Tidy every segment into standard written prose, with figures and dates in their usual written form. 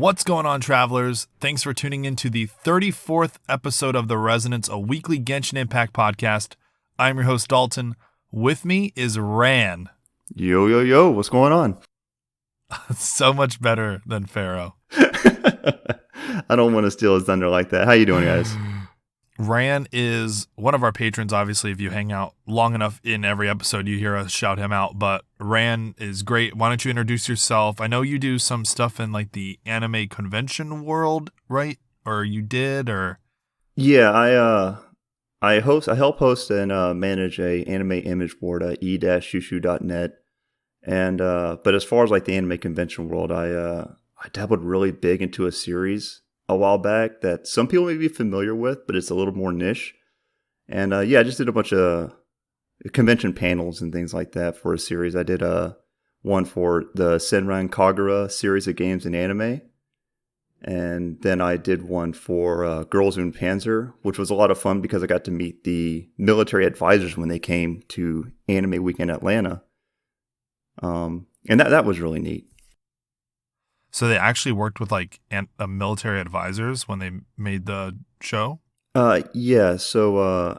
What's going on, travelers? Thanks for tuning in to the 34th episode of The Resonance, a weekly Genshin Impact podcast. I'm your host, Dalton. With me is Ran. Yo, what's going on? So much better than Pharaoh. I don't want to steal his thunder like that. How you doing, guys? Ran is one of our patrons. Obviously, if you hang out long enough in every episode, you hear us shout him out. But Ran is great. Why don't you introduce yourself? I know you do some stuff in like the anime convention world, right? Or you did, or Yeah, I help host and manage a anime image board at e-shushu.net. And but as far as like the anime convention world, I dabbled really big into a series a while back that some people may be familiar with, but it's a little more niche. And I just did a bunch of convention panels and things like that for a series. I did one for the Senran Kagura series of games in anime. And then I did one for Girls und Panzer, which was a lot of fun because I got to meet the military advisors when they came to Anime Week in Atlanta. And that was really neat. so they actually worked with like military advisors when they made the show? Yeah, so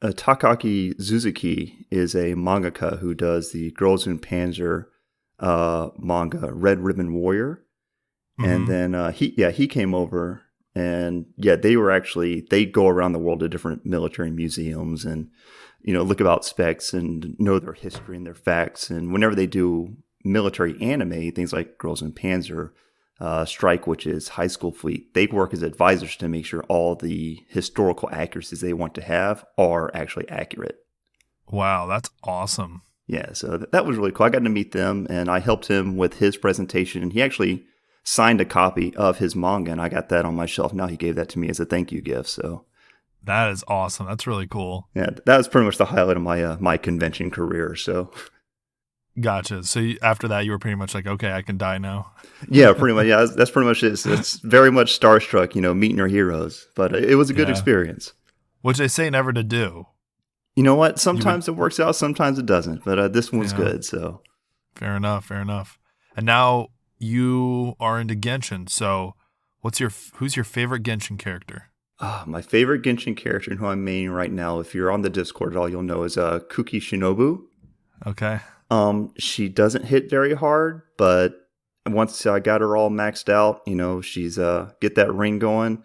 Takaki Suzuki is a mangaka who does the Girls und Panzer manga, Red Ribbon Warrior. And then he came over, and they go around the world to different military museums and, look about specs and know their history and their facts. And whenever they do military anime, things like Girls und Panzer, Strike, which is High School Fleet, they work as advisors to make sure all the historical accuracies they want to have are actually accurate. Wow, that's awesome. Yeah, so that was really cool. I got to meet them, and I helped him with his presentation, and he actually signed a copy of his manga, and I got that on my shelf. Now he gave that to me as a thank you gift. So That is awesome. That's really cool. yeah, that was pretty much the highlight of my convention career. So Gotcha. So after that, you were pretty much like, okay, I can die now. yeah, pretty much. Yeah, that's pretty much it. It's very much starstruck, meeting your heroes. But it was a good experience. Which they say never to do. You know what? Sometimes it works out, sometimes it doesn't. But this one's good. So fair enough. And now you are into Genshin. So who's your favorite Genshin character? My favorite Genshin character and who I'm maining right now, if you're on the Discord at all, you'll know, is Kuki Shinobu. Okay. She doesn't hit very hard, but once I got her all maxed out, she's get that ring going,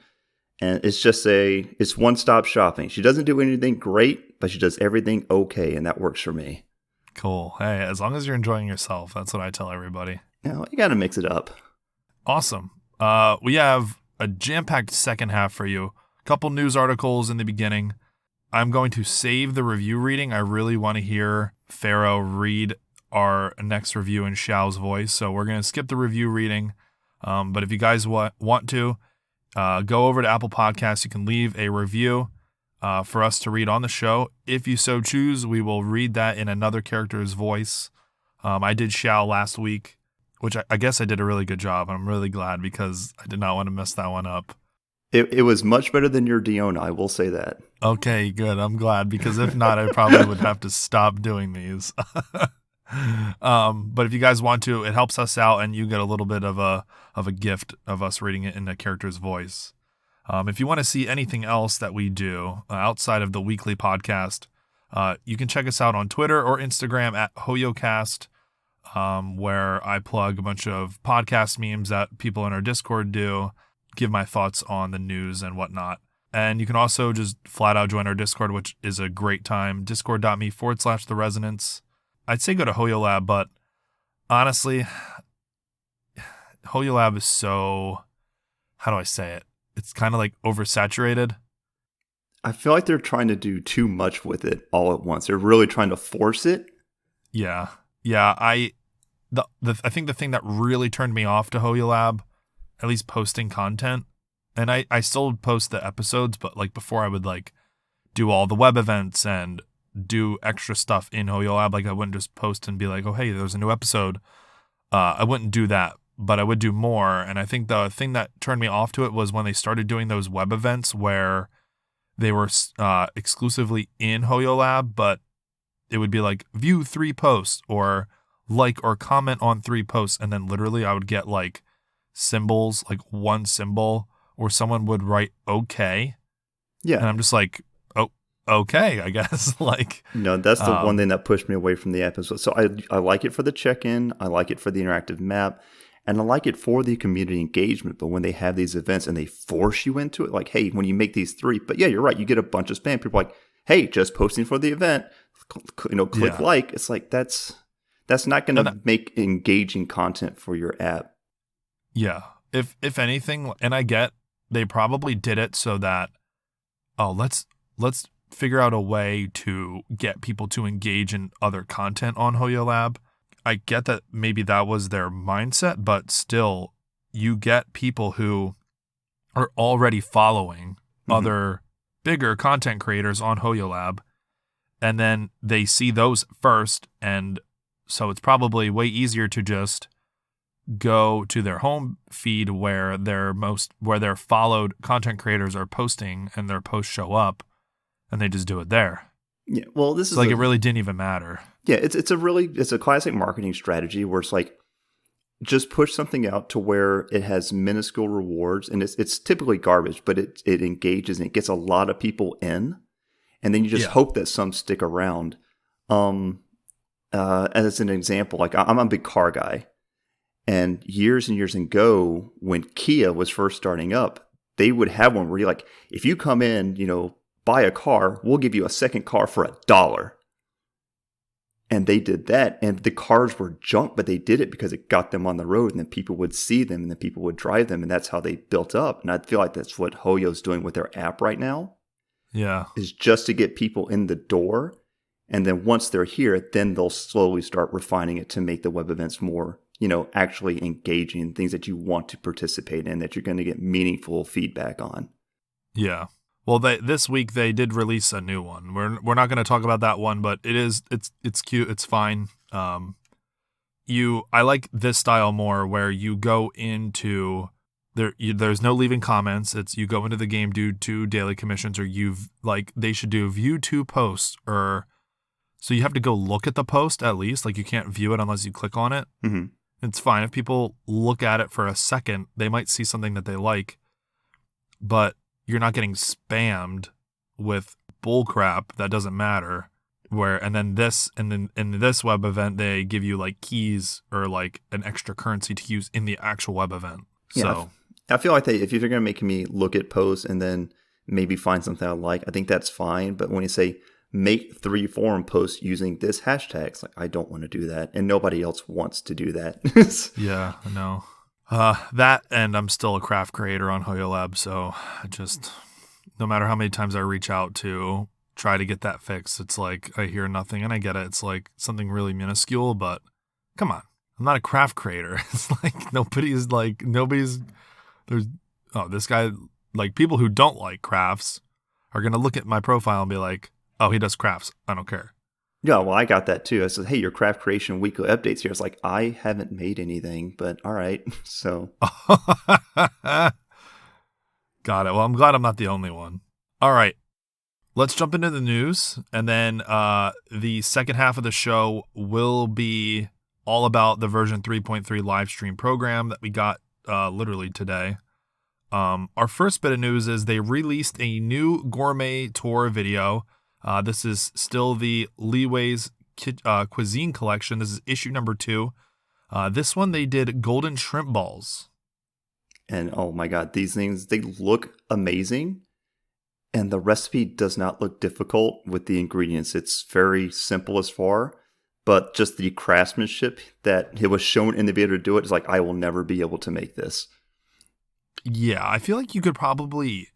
and it's one-stop shopping. She doesn't do anything great, but she does everything okay, and that works for me. Cool. Hey, as long as you're enjoying yourself, that's what I tell everybody. You got to mix it up. Awesome. We have a jam-packed second half for you. A couple news articles in the beginning. I'm going to save the review reading. I really want to hear Pharaoh read our next review in Xiao's voice, so we're going to skip the review reading. But if you guys want to, go over to Apple Podcasts. You can leave a review for us to read on the show. If you so choose, we will read that in another character's voice. I did Xiao last week, which I guess I did a really good job. I'm really glad because I did not want to mess that one up. It was much better than your Diona, I will say that. Okay, good. I'm glad, because if not, I probably would have to stop doing these. But if you guys want to, it helps us out, and you get a little bit of a gift of us reading it in a character's voice. If you want to see anything else that we do outside of the weekly podcast, you can check us out on Twitter or Instagram at HoYoCast, where I plug a bunch of podcast memes that people in our Discord do, give my thoughts on the news and whatnot. And you can also just flat out join our Discord, which is a great time. Discord.me/The Resonance. I'd say go to HoYoLab, but honestly, HoYoLab is so, how do I say it? It's kind of like oversaturated. I feel like they're trying to do too much with it all at once. They're really trying to force it. Yeah. I think the thing that really turned me off to HoYoLab, at least posting content, and I still post the episodes, but like before I would like do all the web events and do extra stuff in HoYoLab. Like I wouldn't just post and be like, oh, hey, there's a new episode. I wouldn't do that, but I would do more. And I think the thing that turned me off to it was when they started doing those web events where they were exclusively in HoYoLab, but it would be like view 3 posts or like or comment on 3 posts. And then literally I would get like symbols, like one symbol, or someone would write okay. Yeah. And I'm just like, oh, okay, I guess. Like, No, that's the one thing that pushed me away from the app. So I like it for the check-in. I like it for the interactive map. And I like it for the community engagement. But when they have these events and they force you into it, like, hey, when you make these 3, but yeah, you're right. You get a bunch of spam. People are like, hey, just posting for the event, click like. It's like, that's not going to make engaging content for your app. Yeah. If anything, and I get they probably did it so that, oh, let's figure out a way to get people to engage in other content on Hoyo Lab. I get that maybe that was their mindset, but still, you get people who are already following other bigger content creators on Hoyo Lab, and then they see those first, and so it's probably way easier to just go to their home feed where their followed content creators are posting, and their posts show up, and they just do it there. Yeah, well, this is like it really didn't even matter. Yeah, it's a classic marketing strategy where it's like, just push something out to where it has minuscule rewards, and it's typically garbage, but it engages and it gets a lot of people in, and then you just hope that some stick around. As an example, like I'm a big car guy, and years ago, when Kia was first starting up, they would have one where you're like, if you come in, buy a car, we'll give you a second car for $1. And they did that, and the cars were junk, but they did it because it got them on the road, and then people would see them, and then people would drive them, and that's how they built up. And I feel like that's what Hoyo's doing with their app right now. Yeah. Is just to get people in the door, and then once they're here, then they'll slowly start refining it to make the web events more, actually engaging, things that you want to participate in, that you're going to get meaningful feedback on. Yeah. Well, this week they did release a new one. We're not going to talk about that one, but it's cute. It's fine. I like this style more, where you go into there's no leaving comments. It's you go into the game, do 2 daily commissions, or they should do view 2 posts, or so you have to go look at the post at least. Like you can't view it unless you click on it. Mm-hmm. It's fine if people look at it for a second. They might see something that they like, but you're not getting spammed with bullcrap that doesn't matter. In this web event, they give you like keys or like an extra currency to use in the actual web event. Yeah, so I feel like if you're going to make me look at posts and then maybe find something I like, I think that's fine. But when you say make 3 forum posts using this hashtag, it's like, I don't want to do that, and nobody else wants to do that. Yeah, I know. That, and I'm still a craft creator on Hoyo Lab, so I just, no matter how many times I reach out to try to get that fixed, it's like I hear nothing, and I get it. It's like something really minuscule, but come on, I'm not a craft creator. It's like this guy, like people who don't like crafts are going to look at my profile and be like, oh, he does crafts. I don't care. Yeah, well, I got that too. I said, hey, your craft creation weekly updates here. It's like, I haven't made anything, but all right. So. Got it. Well, I'm glad I'm not the only one. All right. Let's jump into the news. And then the second half of the show will be all about the version 3.3 live stream program that we got literally today. Our first bit of news is they released a new gourmet tour video. This is still the Leeway's cuisine collection. This is issue number 2. This one, they did golden shrimp balls. And oh my God, these things, they look amazing. And the recipe does not look difficult with the ingredients. It's very simple as far, but just the craftsmanship that it was shown in the video to do it is like, I will never be able to make this. Yeah, I feel like you could probably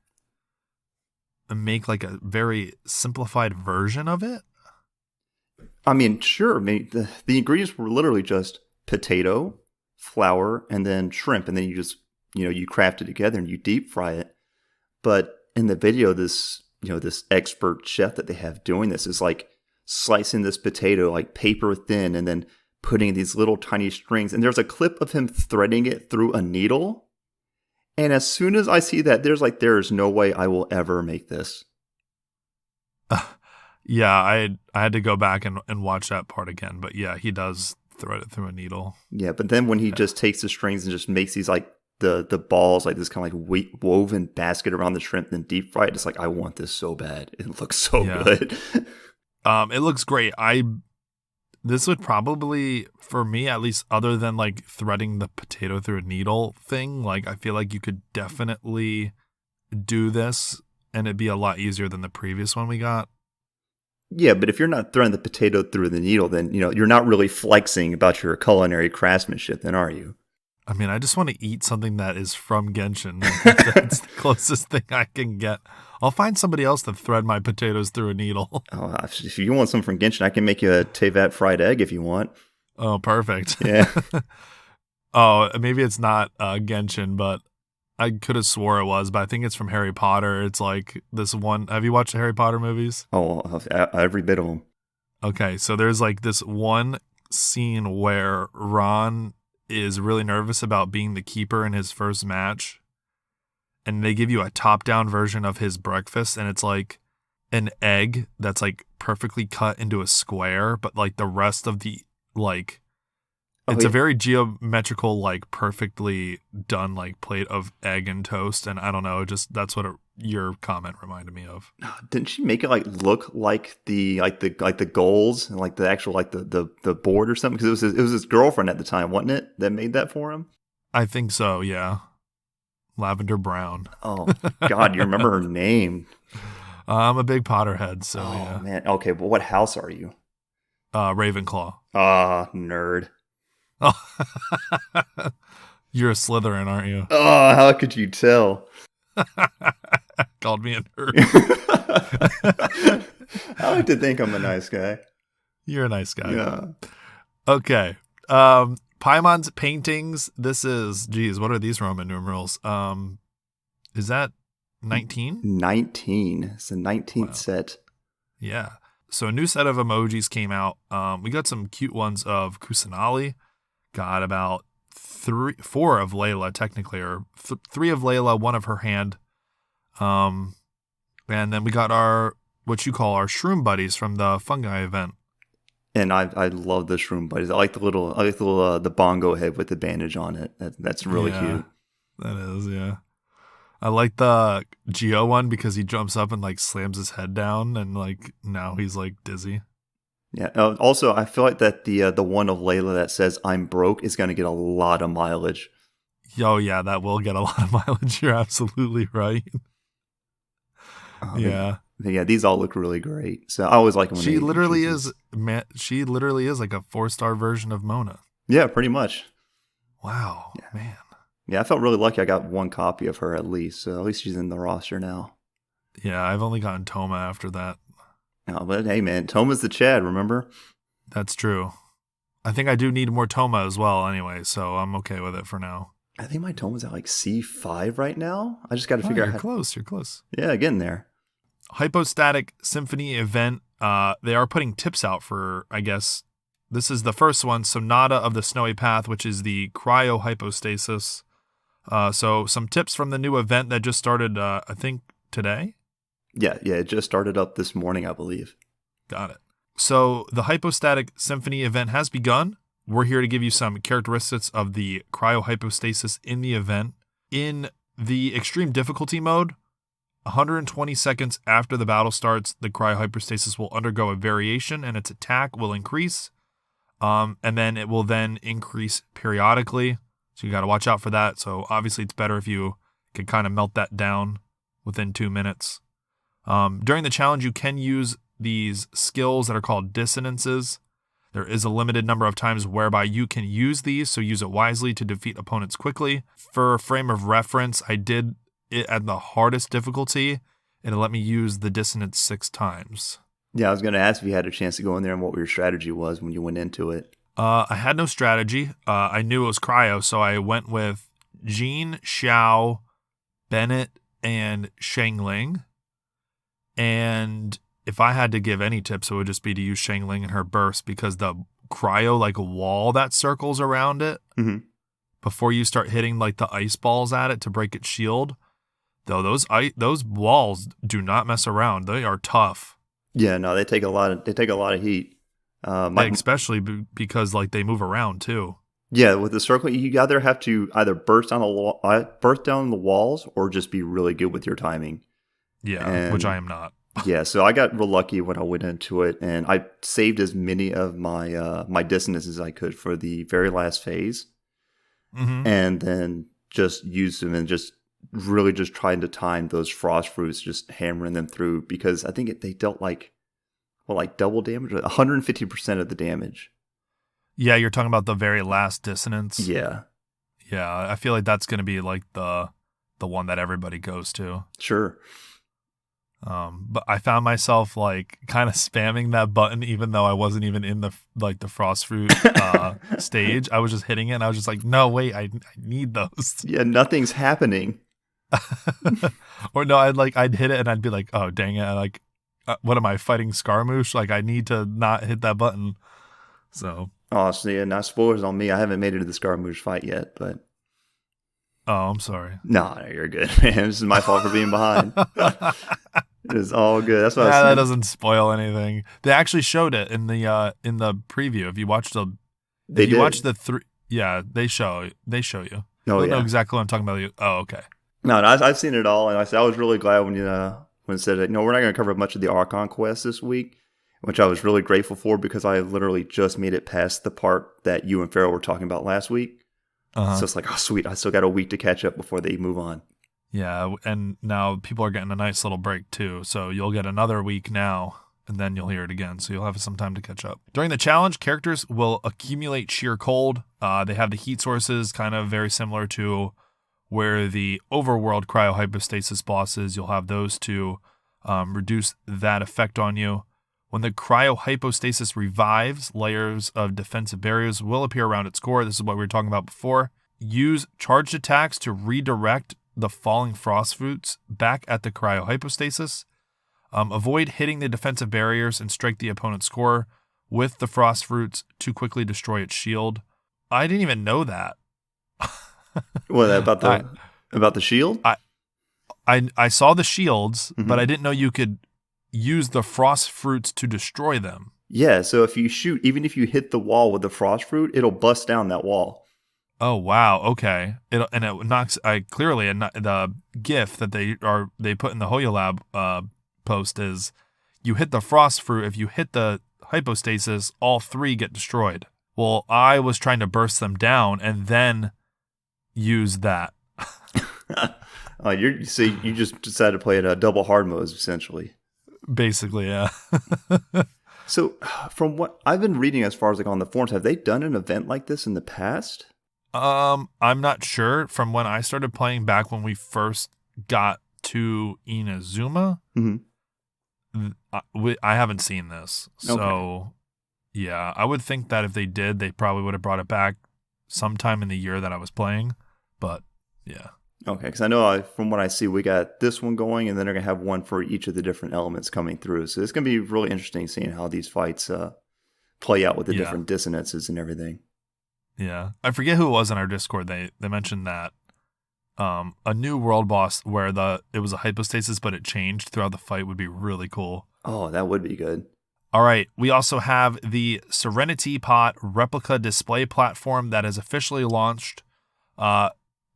make like a very simplified version of it. I mean, sure. I mean, the ingredients were literally just potato, flour, and then shrimp. And then you just, you craft it together and you deep fry it. But in the video, this expert chef that they have doing this is like slicing this potato like paper thin and then putting these little tiny strings. And there's a clip of him threading it through a needle. And as soon as I see that, there is no way I will ever make this. Yeah, I had to go back and watch that part again. But yeah, he does thread it through a needle. Yeah, but then when he just takes the strings and just makes these like the balls, like this kind of like woven basket around the shrimp, then deep fried. It's like, I want this so bad. It looks so good. It looks great. This would probably, for me at least, other than like threading the potato through a needle thing, like I feel like you could definitely do this and it'd be a lot easier than the previous one we got. Yeah, but if you're not threading the potato through the needle, then you're not really flexing about your culinary craftsmanship, then are you? I mean, I just want to eat something that is from Genshin. That's the closest thing I can get. I'll find somebody else to thread my potatoes through a needle. Oh, if you want some from Genshin, I can make you a Tevat fried egg if you want. Oh, perfect. Yeah. Oh, maybe it's not Genshin, but I could have swore it was, but I think it's from Harry Potter. It's like this one. Have you watched the Harry Potter movies? Oh, every bit of them. Okay, so there's like this one scene where Ron is really nervous about being the keeper in his first match. And they give you a top-down version of his breakfast, and it's like an egg that's like perfectly cut into a square, but like the rest of the like it's a very geometrical, like perfectly done like plate of egg and toast, and I don't know, just that's what your comment reminded me of. Didn't she make it like look like the goals and like the actual like the board or something? Because it was his girlfriend at the time, wasn't it, that made that for him? I think so, yeah. Lavender Brown. Oh God, you remember her name? I'm a big Potterhead, so yeah. Man, okay, but what house are you? Ravenclaw. Nerd. Oh, you're a Slytherin, aren't you? Oh, how could you tell? Called me a nerd. I like to think I'm a nice guy. You're a nice guy. Yeah. Okay. Paimon's paintings. This is, geez, what are these Roman numerals? Is that 19? 19. It's a 19th set. Yeah. So a new set of emojis came out. We got some cute ones of Kusanali. Got about 4 of Layla, technically, or 3 of Layla, 1 of her hand. And then we got our, what you call our shroom buddies from the fungi event. And I love the shroom buddies. I like the little the bongo head with the bandage on it. That's really cute. That is, yeah. I like the Geo one because he jumps up and like slams his head down and like now he's like dizzy. Yeah. Also, I feel like that the one of Layla that says "I'm broke" is going to get a lot of mileage. Oh yeah, that will get a lot of mileage. You're absolutely right. Yeah. Yeah, these all look really great. So I always like when she literally is like a 4-star version of Mona. Yeah, pretty much. Wow, man. Yeah, I felt really lucky. I got 1 copy of her at least. So at least she's in the roster now. Yeah, I've only gotten Toma after that. Oh, but hey, man, Toma's the Chad. Remember? That's true. I think I do need more Toma as well. Anyway, so I'm okay with it for now. I think my Toma's at like C5 right now. I just got to figure out. You're close. Yeah, getting there. Hypostatic Symphony event. They are putting tips out for, I guess, this is the first one, Sonata of the Snowy Path, which is the cryohypostasis. So some tips from the new event that just started, I think, today? Yeah, it just started up this morning, I believe. Got it. So the Hypostatic Symphony event has begun. We're here to give you some characteristics of the cryohypostasis in the event. In the extreme difficulty mode, 120 seconds after the battle starts, the cryohypostasis will undergo a variation and its attack will increase. And then it will then increase periodically. So you got to watch out for that. So obviously it's better if you can kind of melt that down within 2 minutes. During the challenge, you can use these skills that are called dissonances. There is a limited number of times whereby you can use these, so use it wisely to defeat opponents quickly. For a frame of reference, I did it at the hardest difficulty, and it let me use the dissonance 6 times. Yeah, I was going to ask if you had a chance to go in there and what your strategy was when you went into it. I had no strategy. I knew it was cryo, so I went with Jean, Xiao, Bennett, and Shangling. And if I had to give any tips, it would just be to use Shangling and her burst, because the cryo, like a wall that circles around it, before you start hitting like the ice balls at it to break its shield, though those walls do not mess around. They are tough. Yeah, no, they take a lot of heat. Especially because like they move around too. Yeah, with the circle, you either have to either burst down the walls, or just be really good with your timing. Yeah, which I And am not. yeah, so I got real lucky when I went into it, and I saved as many of my dissonance as I could for the very last phase, Mm-hmm. and then just used them and just really just trying to time those frost fruits, just hammering them through, because I think they dealt like double damage, 150% of the damage. Yeah, you're talking about the very last dissonance. Yeah, Yeah, I feel like that's going to be like the one that everybody goes to. sure. But I found myself like kind of spamming that button, even though I wasn't even in the frost fruit stage. I was just hitting it, and I was just like, no, wait, I need those. Yeah, nothing's happening. Or no, I'd hit it, and I'd be like, oh dang it, like, what am I fighting, Scaramouche? Like, I need to not hit that button. So, Oh, so yeah, not spoilers on me. I haven't made it to the Scaramouche fight yet, but oh, I'm sorry. no, you're good, man. This is my fault for being behind. It is all good. That's what I was That saying. doesn't spoil anything. They actually showed it in the preview. If you watch the They if you did. watch the three, yeah, they show you. Oh You'll know yeah. exactly what I'm talking about. Oh, okay. No, I've seen it all, and I said I was really glad when it said that, we're not going to cover much of the Archon quest this week, which I was really grateful for, because I literally just made it past the part that you and Farrell were talking about last week. Uh-huh. So it's like, oh sweet, I still got a week to catch up before they move on. Yeah, and now people are getting a nice little break too. So you'll get another week now, and then you'll hear it again. So you'll have some time to catch up. During the challenge, characters will accumulate sheer cold. They have the heat sources, kind of very similar to where the overworld cryohypostasis boss is. You'll have those to reduce that effect on you. When the cryohypostasis revives, layers of defensive barriers will appear around its core. This is what we were talking about before. Use charged attacks to redirect the falling frost fruits back at the cryohypostasis. Avoid hitting the defensive barriers and strike the opponent's core with the frost fruits to quickly destroy its shield. I didn't even know that. What about the shield? I saw the shields, Mhm. but I didn't know you could use the frost fruits to destroy them. Yeah, so if you shoot, even if you hit the wall with the frost fruit, it'll bust down that wall. Oh wow, okay. It knocks. The GIF that they put in the HoYoLab post is, you hit the frost fruit. If you hit the hypostasis, all three get destroyed. Well, I was trying to burst them down and then use that. You just decided to play it double hard modes, essentially. Basically, yeah. So, from what I've been reading, as far as like on the forums, have they done an event like this in the past? I'm not sure. From when I started playing back when we first got to Inazuma, I haven't seen this. So, yeah, I would think that if they did, they probably would have brought it back sometime in the year that I was playing. But, yeah. Okay, because I know from what I see, we got this one going, and then they're going to have one for each of the different elements coming through. So it's going to be really interesting seeing how these fights play out with the different dissonances and everything. Yeah. I forget who it was in our Discord. They mentioned that a new world boss where it was a hypostasis, but it changed throughout the fight would be really cool. Oh, that would be good. All right. We also have the Serenity Pot replica display platform that has officially launched.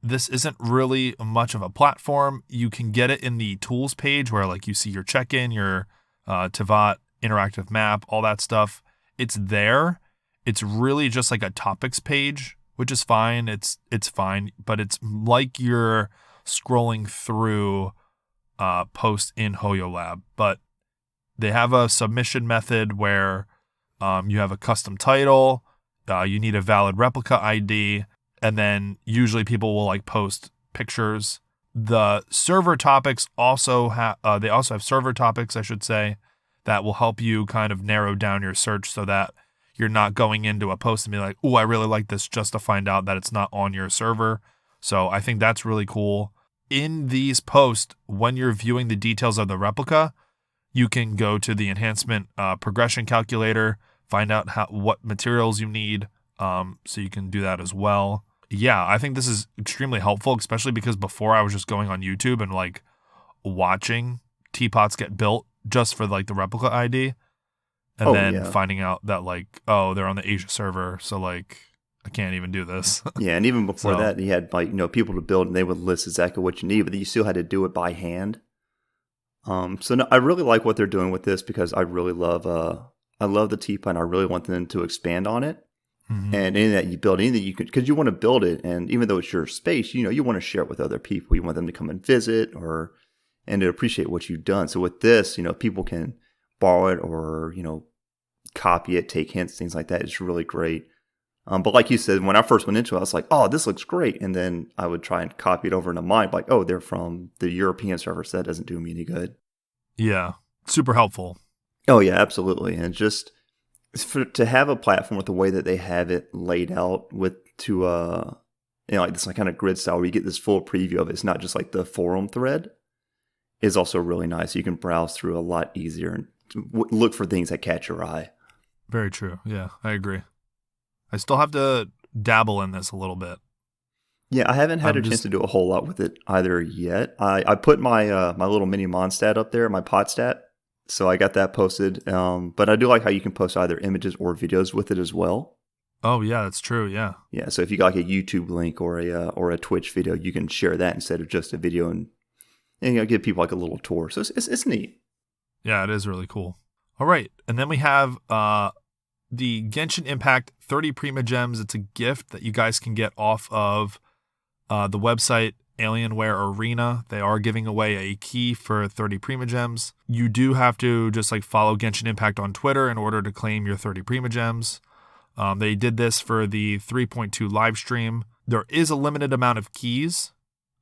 This isn't really much of a platform. You can get it in the tools page where like you see your check-in, your Tevat interactive map, all that stuff. It's there. It's really just like a topics page, which is fine. It's fine, but it's like you're scrolling through posts in HoYoLab. But they have a submission method where you have a custom title, you need a valid replica ID, and then usually people will like post pictures. The server topics also have server topics, I should say, that will help you kind of narrow down your search so that you're not going into a post and be like, oh, I really like this, just to find out that it's not on your server. So I think that's really cool. In these posts, when you're viewing the details of the replica, you can go to the enhancement progression calculator, find out what materials you need, so you can do that as well. Yeah, I think this is extremely helpful, especially because before I was just going on YouTube and like watching teapots get built just for like the replica ID. And finding out that like, oh, they're on the Asia server. So like I can't even do this. Yeah, and even before So, that, you had like people to build, and they would list exactly what you need, but you still had to do it by hand. So no, I really like what they're doing with this because I love the teapot, and I really want them to expand on it. mhm. And in that you build anything you could, because you want to build it, and even though it's your space, you want to share it with other people. You want them to come and visit and to appreciate what you've done. So with this, people can borrow it or copy it, take hints, things like that. It's really great. But like you said, when I first went into it, I was like, oh, this looks great. And then I would try and copy it over into mine, like, oh, they're from the European server, so that doesn't do me any good. Yeah, super helpful. Oh, yeah, absolutely. And just to have a platform with the way that they have it laid out like this like kind of grid style where you get this full preview of it. It's not just like the forum thread is also really nice. You can browse through a lot easier and look for things that catch your eye. Very true. Yeah, I agree. I still have to dabble in this a little bit. Yeah, I haven't had a chance to do a whole lot with it either yet. I put my my little mini Mondstadt up there, my Podstat, so I got that posted. But I do like how you can post either images or videos with it as well. Oh yeah, that's true. Yeah. Yeah, so if you got like a YouTube link or a Twitch video, you can share that instead of just a video and give people like a little tour. So it's neat. Yeah, it is really cool. All right, and then we have the Genshin Impact 30 Prima Gems. It's a gift that you guys can get off of the website Alienware Arena. They are giving away a key for 30 Prima Gems. You do have to just like follow Genshin Impact on Twitter in order to claim your 30 Prima Gems. They did this for the 3.2 live stream. There is a limited amount of keys.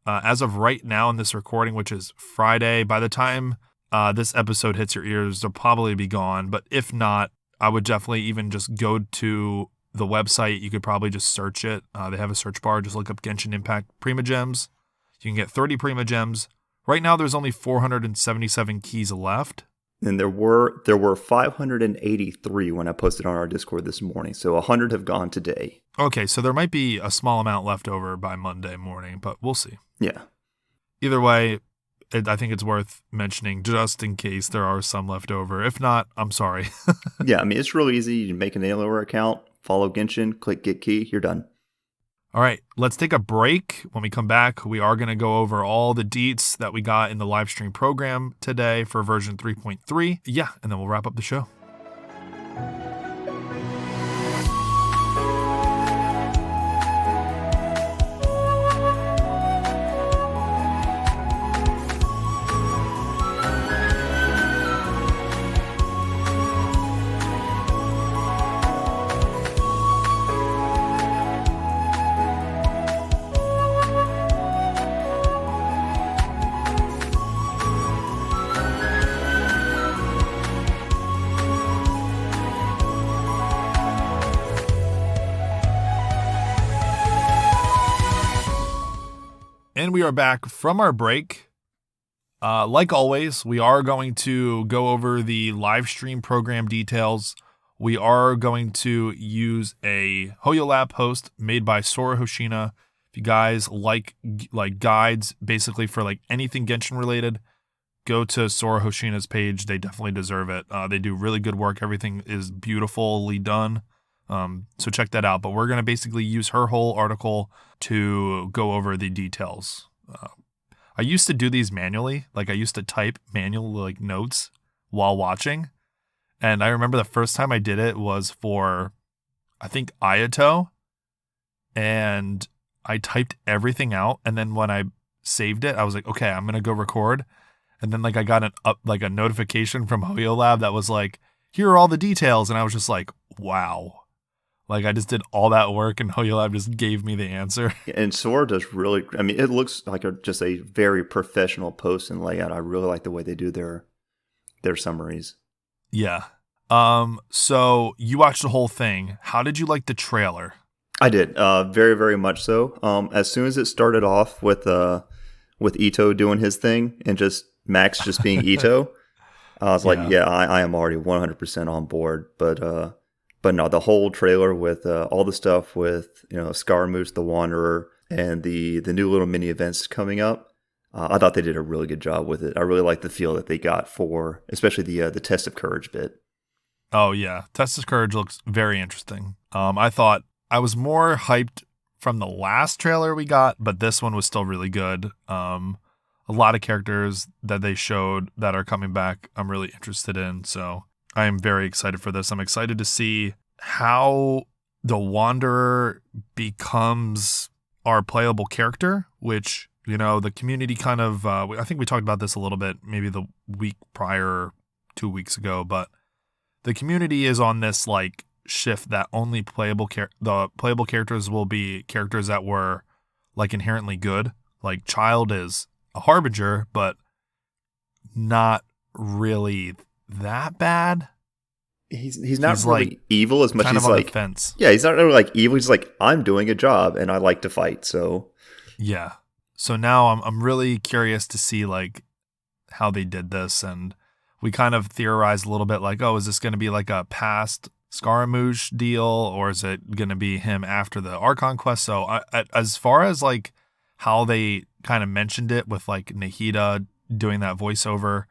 As of right now in this recording, which is Friday, by the time this episode hits your ears, they'll probably be gone. But if not, I would definitely even just go to the website. You could probably just search it. They have a search bar. Just look up Genshin Impact Prima Gems. You can get 30 Prima Gems. Right now, there's only 477 keys left. And there were 583 when I posted on our Discord this morning. So 100 have gone today. Okay, so there might be a small amount left over by Monday morning, but we'll see. Yeah. Either way, I think it's worth mentioning just in case there are some left over. If not, I'm sorry. Yeah, I mean, it's really easy. You make an Alienware account, follow Genshin, click Get Key, you're done. All right, let's take a break. When we come back, we are going to go over all the deets that we got in the live stream program today for version 3.3. Yeah, and then we'll wrap up the show. And we are back from our break. Like always, we are going to go over the live stream program details. We are going to use a HoYoLab post made by Sora Hoshina. If you guys like guides, basically for like anything Genshin related, go to Sora Hoshina's page. They definitely deserve it. They do really good work. Everything is beautifully done. So check that out. But we're going to basically use her whole article to go over the details. I used to do these manually. Like I used to type manual like notes while watching. And I remember the first time I did it was for, I think, Itto. And I typed everything out. And then when I saved it, I was like, okay, I'm going to go record. And then like I got a notification from HoYoLab that was like, here are all the details. And I was just like, wow. Like I just did all that work and HoYoLab just gave me the answer. And Sora does really, I mean, it looks like just a very professional post and layout. I really like the way they do their summaries. Yeah. So you watched the whole thing. How did you like the trailer? I did. Very, very much so. As soon as it started off with Itto doing his thing and just Max just being Itto, I was like, I am already 100% on board. But no, the whole trailer with all the stuff with Scaramouche, the Wanderer, and the new little mini events coming up, I thought they did a really good job with it. I really like the feel that they got for, especially the Test of Courage bit. Oh yeah, Test of Courage looks very interesting. I thought I was more hyped from the last trailer we got, but this one was still really good. A lot of characters that they showed that are coming back, I'm really interested in. So I am very excited for this. I'm excited to see how the Wanderer becomes our playable character, which, the community kind of, I think we talked about this a little bit, maybe the week prior, 2 weeks ago, but the community is on this like shift that only the playable characters will be characters that were like inherently good. Like Child is a harbinger, but not really that bad. He's not really like evil as much as kind he's of on like the fence. Yeah, he's not really like evil. He's like, I'm doing a job and I like to fight. So Yeah. So now I'm really curious to see like how they did this, and we kind of theorized a little bit like, oh, is this going to be like a past Scaramouche deal, or is it going to be him after the Archon quest? So as far as like how they kind of mentioned it with like Nahida doing that voiceover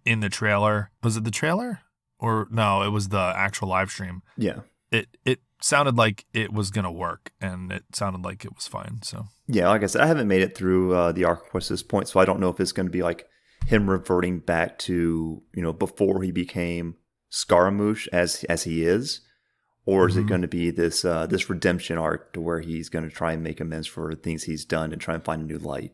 in the trailer, was it the trailer or no? It was the actual live stream. yeah. It sounded like it was going to work, and it sounded like it was fine. So Yeah, like I said, I haven't made it through the Archon quest at this point, so I don't know if it's going to be like him reverting back to, before he became Scaramouche as he is, or is it going to be this this redemption arc to where he's going to try and make amends for things he's done and try and find a new light?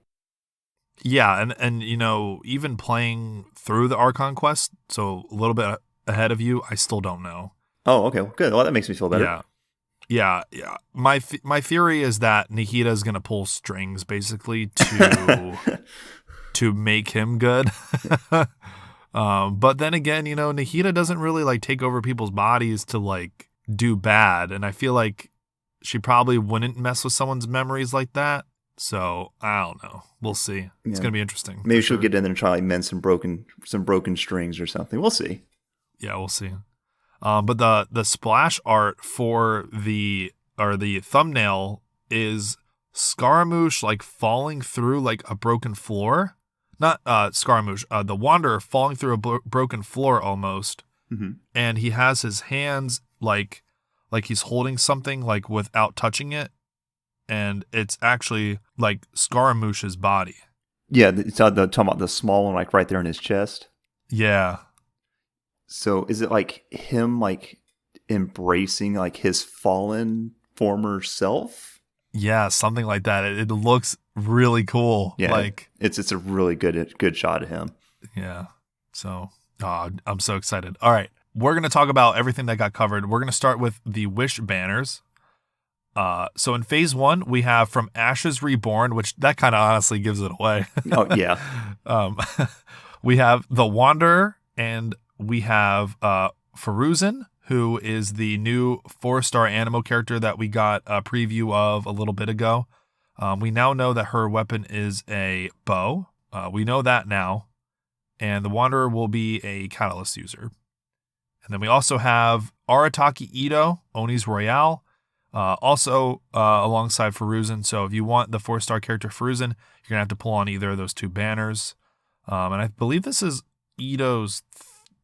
yeah, and even playing through the Archon quest, so a little bit ahead of you, I still don't know. Oh, okay, well, good. Well, that makes me feel better. Yeah. My theory is that Nahida is going to pull strings basically to to make him good. But then again, Nahida doesn't really like take over people's bodies to like do bad, and I feel like she probably wouldn't mess with someone's memories like that. So I don't know. We'll see. It's gonna be interesting. Maybe she'll get in there and try to mend some broken strings or something. We'll see. Yeah, we'll see. But the splash art for the thumbnail is Scaramouche like falling through like a broken floor. Not Scaramouche, the Wanderer falling through a broken floor almost. Mm-hmm. And he has his hands like he's holding something like without touching it. And it's actually like Scaramouche's body. Yeah, talking about the small one like right there in his chest. Yeah. So is it like him like embracing like his fallen former self? Yeah, something like that. It looks really cool. Yeah, like it's a really good shot of him. Yeah. So I'm so excited. All right. We're going to talk about everything that got covered. We're going to start with the Wish banners. So in phase 1, we have From Ashes Reborn, which that kind of honestly gives it away. Oh, yeah. We have the Wanderer, and we have Faruzan, who is the new 4-star Animo character that we got a preview of a little bit ago. We now know that her weapon is a bow. We know that now. And the Wanderer will be a Catalyst user. And then we also have Arataki Itto, Oni's Royale, also alongside Faruzan. So if you want the 4-star character Faruzan, you're going to have to pull on either of those two banners. And I believe this is Itto's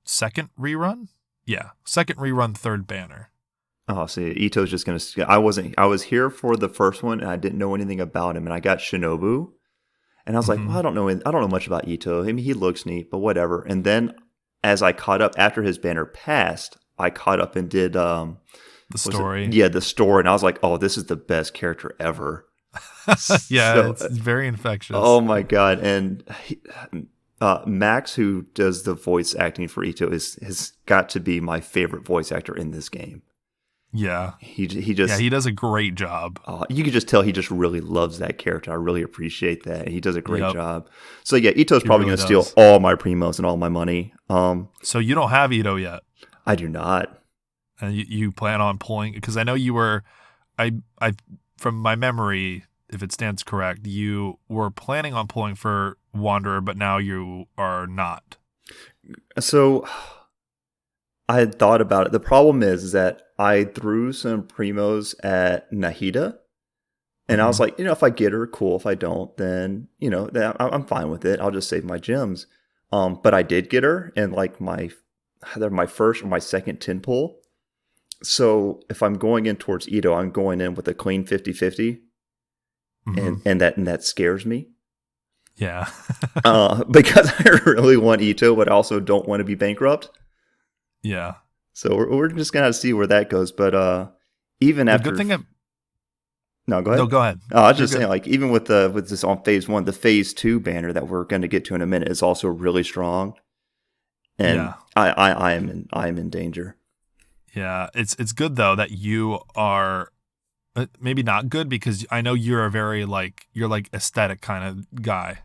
second rerun. Yeah, second rerun, third banner. Oh, see, Ito's just gonna. I was here for the first one, and I didn't know anything about him, and I got Shinobu, and I was like, well, I don't know much about Itto. I mean, he looks neat, but whatever. And then, as I caught up after his banner passed, I caught up and did the story. The story, and I was like, oh, this is the best character ever. Yeah, so, it's very infectious. Oh my god! And Max, who does the voice acting for Itto, has got to be my favorite voice actor in this game. Yeah, he does a great job. You can just tell he just really loves that character. I really appreciate that. He does a great job. So yeah, Ito's probably going to steal all my primos and all my money. So you don't have Itto yet? I do not. And you plan on pulling, because I know you were, I from my memory, if it stands correct, you were planning on pulling for Wanderer, but now you are not. So I had thought about it. The problem is that I threw some primos at Nahida, and I was like, if I get her, cool. If I don't, then, I'm fine with it. I'll just save my gems. But I did get her, and like either my first or my second 10 pull, So if I'm going in towards Itto, I'm going in with a clean 50-50, and that scares me. Yeah. Because I really want Itto, but I also don't want to be bankrupt. Yeah. So we're just gonna see where that goes. But even The after, good thing. no, go ahead. No, go ahead. I was You're just saying, good. like even with this on phase 1, the phase 2 banner that we're going to get to in a minute is also really strong, and Yeah. I am in danger. Yeah. It's good though that you are maybe not good, because I know you're a very you're like aesthetic kind of guy.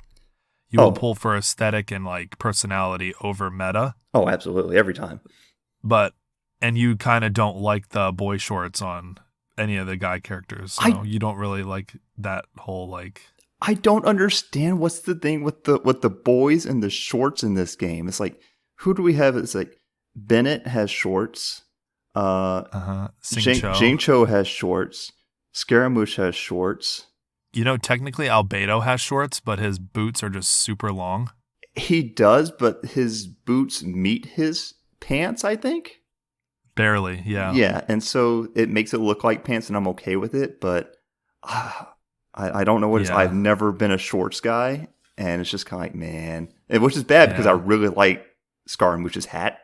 You will Oh, pull for aesthetic and like personality over meta, oh, absolutely, every time. and you kind of don't like the boy shorts on any of the guy characters. So I you don't really like that whole I don't understand what's the thing with the boys and the shorts in this game. It's like, who do we have? It's like Bennett has shorts. Sing Cho. Jane Cho has shorts. Scaramouche has shorts. Technically Albedo has shorts, but his boots are just super long. He does, but his boots meet his pants, I think. Barely, yeah. Yeah, and so it makes it look like pants, and I'm okay with it. But I don't know what it is. Yeah. I've never been a shorts guy, and it's just kind of like, man, which is bad because I Yeah. really like Scaramouche's hat.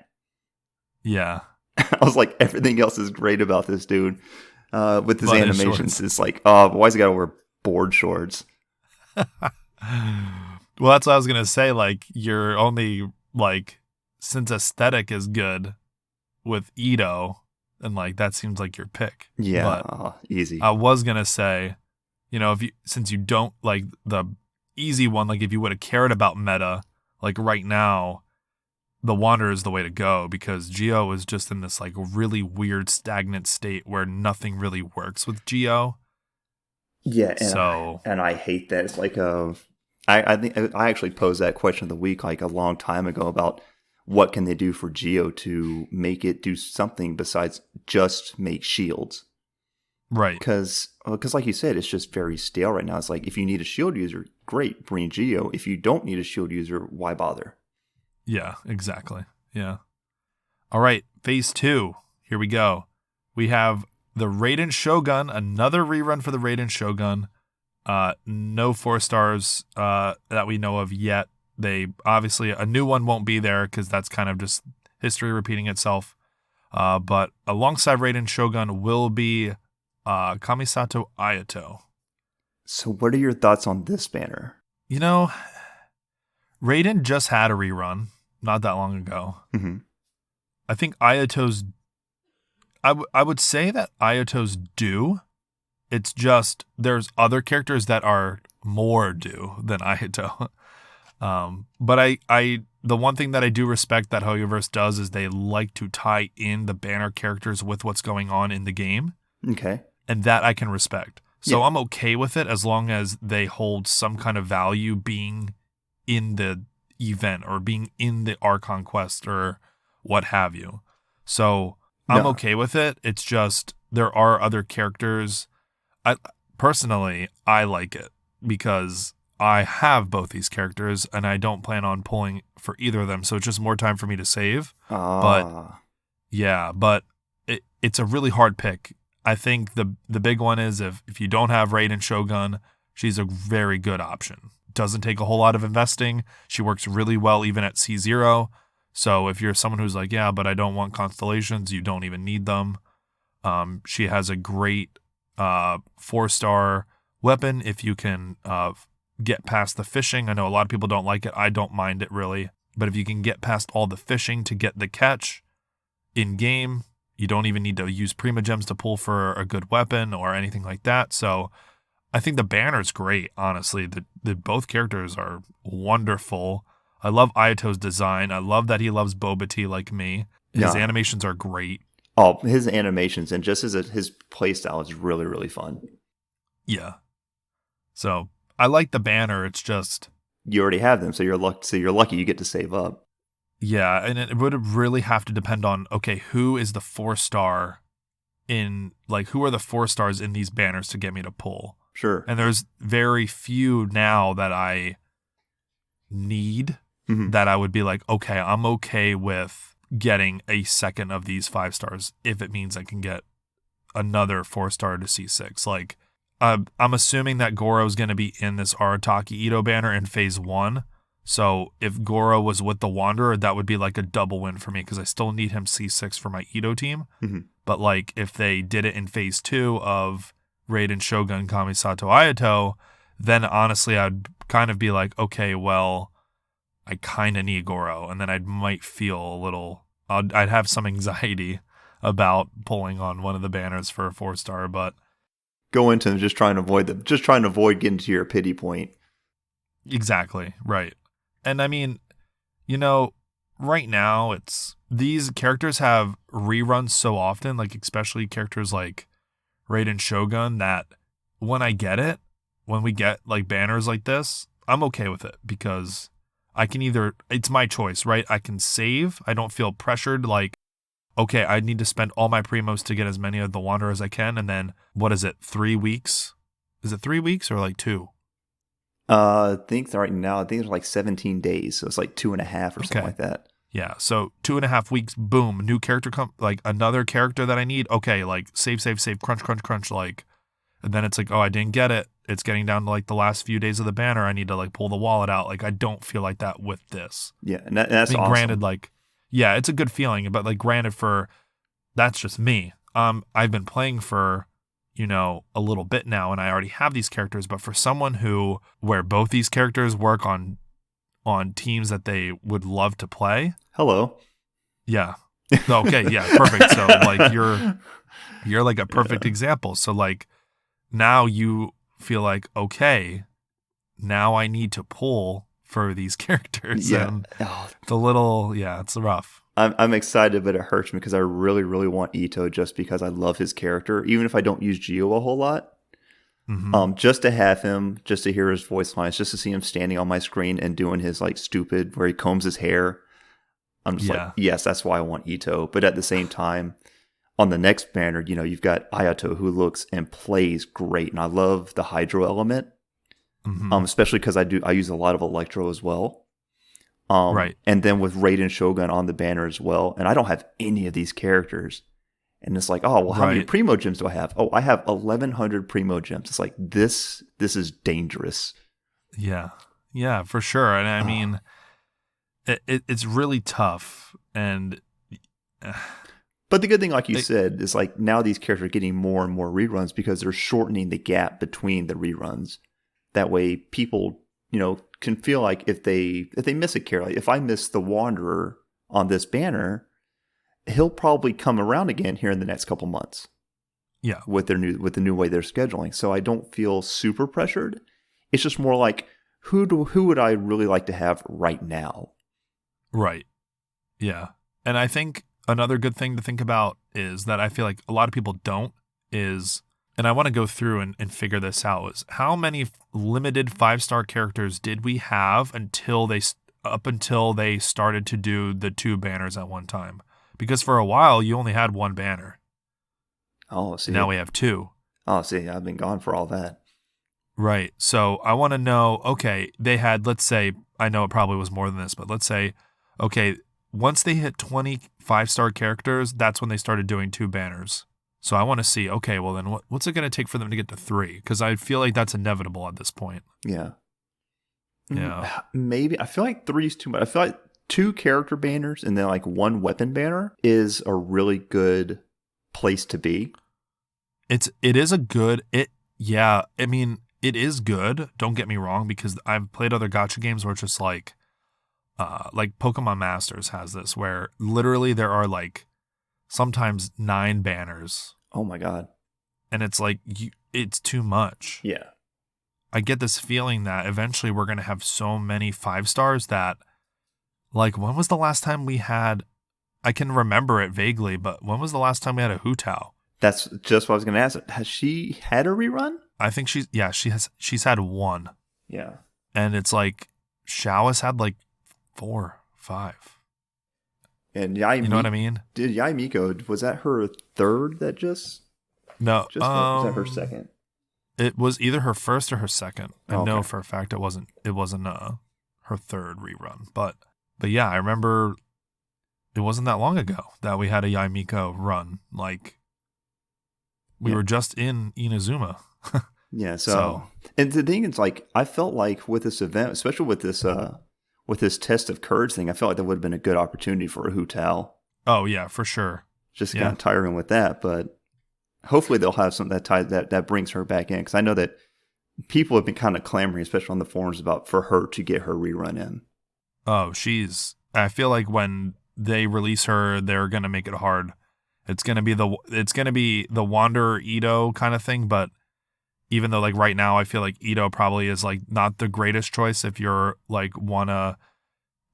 Yeah. I was like, everything else is great about this dude. With his But his animations, shorts. it's like, oh, why's he got to wear board shorts? Well, that's what I was gonna say. Like, you're only since aesthetic is good with Itto, and that seems like your pick. Yeah, But easy. I was gonna say, if since you don't like the easy one, like if you would have cared about meta, like right now, the Wanderer is the way to go, because Geo is just in this really weird stagnant state where nothing really works with Geo. Yeah, So and I hate that. It's like I think I actually posed that question of the week like a long time ago about what can they do for Geo to make it do something besides just make shields. right. Because like you said, it's just very stale right now. It's like, if you need a shield user, great, bring Geo. If you don't need a shield user, why bother? Yeah, exactly. Yeah. All right, phase 2. Here we go. We have the Raiden Shogun, another rerun for the Raiden Shogun. No 4 stars that we know of yet. They obviously, a new one won't be there because that's kind of just history repeating itself. But alongside Raiden Shogun will be Kamisato Ayato. So what are your thoughts on this banner? Raiden just had a rerun not that long ago. Mm-hmm. I think Ayato's. I would say that Ayato's due. It's just there's other characters that are more due than Ayato. But I the one thing that I do respect that Hoyoverse does is they like to tie in the banner characters with what's going on in the game. Okay. And that I can respect. So Yeah. I'm okay with it as long as they hold some kind of value being in the event or being in the Archon quest or what have you. So I'm No. okay with it. It's just there are other characters. I like it because I have both these characters and I don't plan on pulling for either of them. So it's just more time for me to save. But yeah, but it's a really hard pick. I think the big one is if you don't have Raiden Shogun, she's a very good option. Doesn't take a whole lot of investing. She works really well even at C0. So if you're someone who's like, yeah, but I don't want constellations, you don't even need them. She has a great 4-star weapon if you can get past the fishing. I know a lot of people don't like it. I don't mind it really. But if you can get past all the fishing to get the catch in game, you don't even need to use Prima Gems to pull for a good weapon or anything like that. So I think the banner's great, honestly. The both characters are wonderful. I love Ayato's design. I love that he loves Boba Tea like me. His animations are great. Oh, his animations and just his play style is really, really fun. Yeah. So I like the banner. It's just you already have them, so you're lucky you get to save up. Yeah, and it would really have to depend on, okay, who is the 4-star in, who are the 4 stars in these banners to get me to pull? Sure. And there's very few now that I need that I would be like, okay, I'm okay with getting a second of these 5 stars if it means I can get another 4-star to C6. Like, I'm assuming that Goro's going to be in this Arataki Itto banner in phase 1. So if Goro was with the Wanderer, that would be like a double win for me because I still need him C6 for my Itto team. Mm-hmm. But like if they did it in phase 2 of Raiden Shogun Kamisato Ayato, then honestly I'd kind of be like, okay, well, I kind of need Goro. And then I might feel a little, I'd have some anxiety about pulling on one of the banners for a 4-star, but go into them just trying to avoid getting to your pity point. Exactly, right. And I mean, right now these characters have reruns so often, like especially characters like Raiden Shogun, that when we get like banners like this, I'm okay with it because I can it's my choice, right? I can save. I don't feel pressured like, okay, I need to spend all my primos to get as many of the Wanderer as I can. And then what is it? 3 weeks? Is it 3 weeks or like 2? I think right now, it's like 17 days. So it's like 2.5 or something like that. Yeah. So 2.5 weeks, boom, new character like another character that I need. Okay. Like save, crunch. Like, and then it's like, oh, I didn't get it. It's getting down to like the last few days of the banner. I need to like pull the wallet out. Like, I don't feel like that with this. Yeah. And that's awesome. Granted, like, yeah, it's a good feeling, but like granted that's just me. I've been playing for, a little bit now and I already have these characters, but for someone where both these characters work on teams that they would love to play. Hello. Yeah. Okay. Yeah. Perfect. So like you're like a perfect example. So like now you feel like, okay, now I need to pull for these characters. Yeah. And it's rough. I'm excited, but it hurts me because I really, really want Itto just because I love his character. Even if I don't use Geo a whole lot, just to have him, just to hear his voice lines, just to see him standing on my screen and doing his like stupid where he combs his hair. I'm just like, yes, that's why I want Itto. But at the same time, on the next banner, you've got Ayato who looks and plays great, and I love the Hydro element, especially because I use a lot of Electro as well. Right. And then with Raiden Shogun on the banner as well. And I don't have any of these characters. And it's like, oh, well, how many Primo Gems do I have? Oh, I have 1,100 Primo Gems. It's like, this is dangerous. Yeah. Yeah, for sure. And I mean, it's really tough. And but the good thing, like you said, is like now these characters are getting more and more reruns because they're shortening the gap between the reruns. That way people, can feel like if they miss a character, like if I miss the Wanderer on this banner, he'll probably come around again here in the next couple months. Yeah, with the new way they're scheduling, so I don't feel super pressured. It's just more like who would I really like to have right now? Right. Yeah, and I think another good thing to think about is that I feel like a lot of people don't is. And I want to go through and figure this out. Is how many limited 5-star characters did we have until they started to do the 2 banners at one time? Because for a while you only had 1 banner. Oh, see. Now we have 2. Oh, see, I've been gone for all that. Right. So I want to know. Okay, they had. Let's say I know it probably was more than this, but let's say, okay, once they hit 20 5-star characters, that's when they started doing 2 banners. So I want to see, okay, well then what's it going to take for them to get to 3? Because I feel like that's inevitable at this point. Yeah. Yeah. Maybe. I feel like 3 is too much. I feel like 2 character banners and then like 1 weapon banner is a really good place to be. It is good. Don't get me wrong, because I've played other gacha games where it's just like Pokemon Masters has this where literally there are like sometimes 9 banners. Oh my god. And it's like, it's too much. Yeah. I get this feeling that eventually we're going to have so many 5 stars that, like, when was the last time we had, I can remember it vaguely, but when was the last time we had a Hu Tao? That's just what I was going to ask. Has she had a rerun? I think she's had 1. Yeah. And it's like, Xiao has had like 4, 5. And Yaimiko, you know what I mean? Did Yaimiko, was that her 3rd that just? No. Was that her 2nd? It was either her 1st or her 2nd. I know for a fact it wasn't her 3rd rerun. But yeah, I remember it wasn't that long ago that we had a Yaimiko run. Like, we were just in Inazuma. Yeah, So, and the thing is, like, I felt like with this event, especially with this test of courage thing, I felt like that would have been a good opportunity for a Hu Tao. oh yeah, for sure. Just Yeah. got tiring with that, but hopefully they'll have something that brings her back in, because I know that people have been kind of clamoring, especially on the forums, about for her to get her rerun in. Oh, I feel like when they release her, they're gonna make it hard. It's gonna be the Wanderer Itto kind of thing, but even though like right now I feel like Itto probably is like not the greatest choice if you're like wanna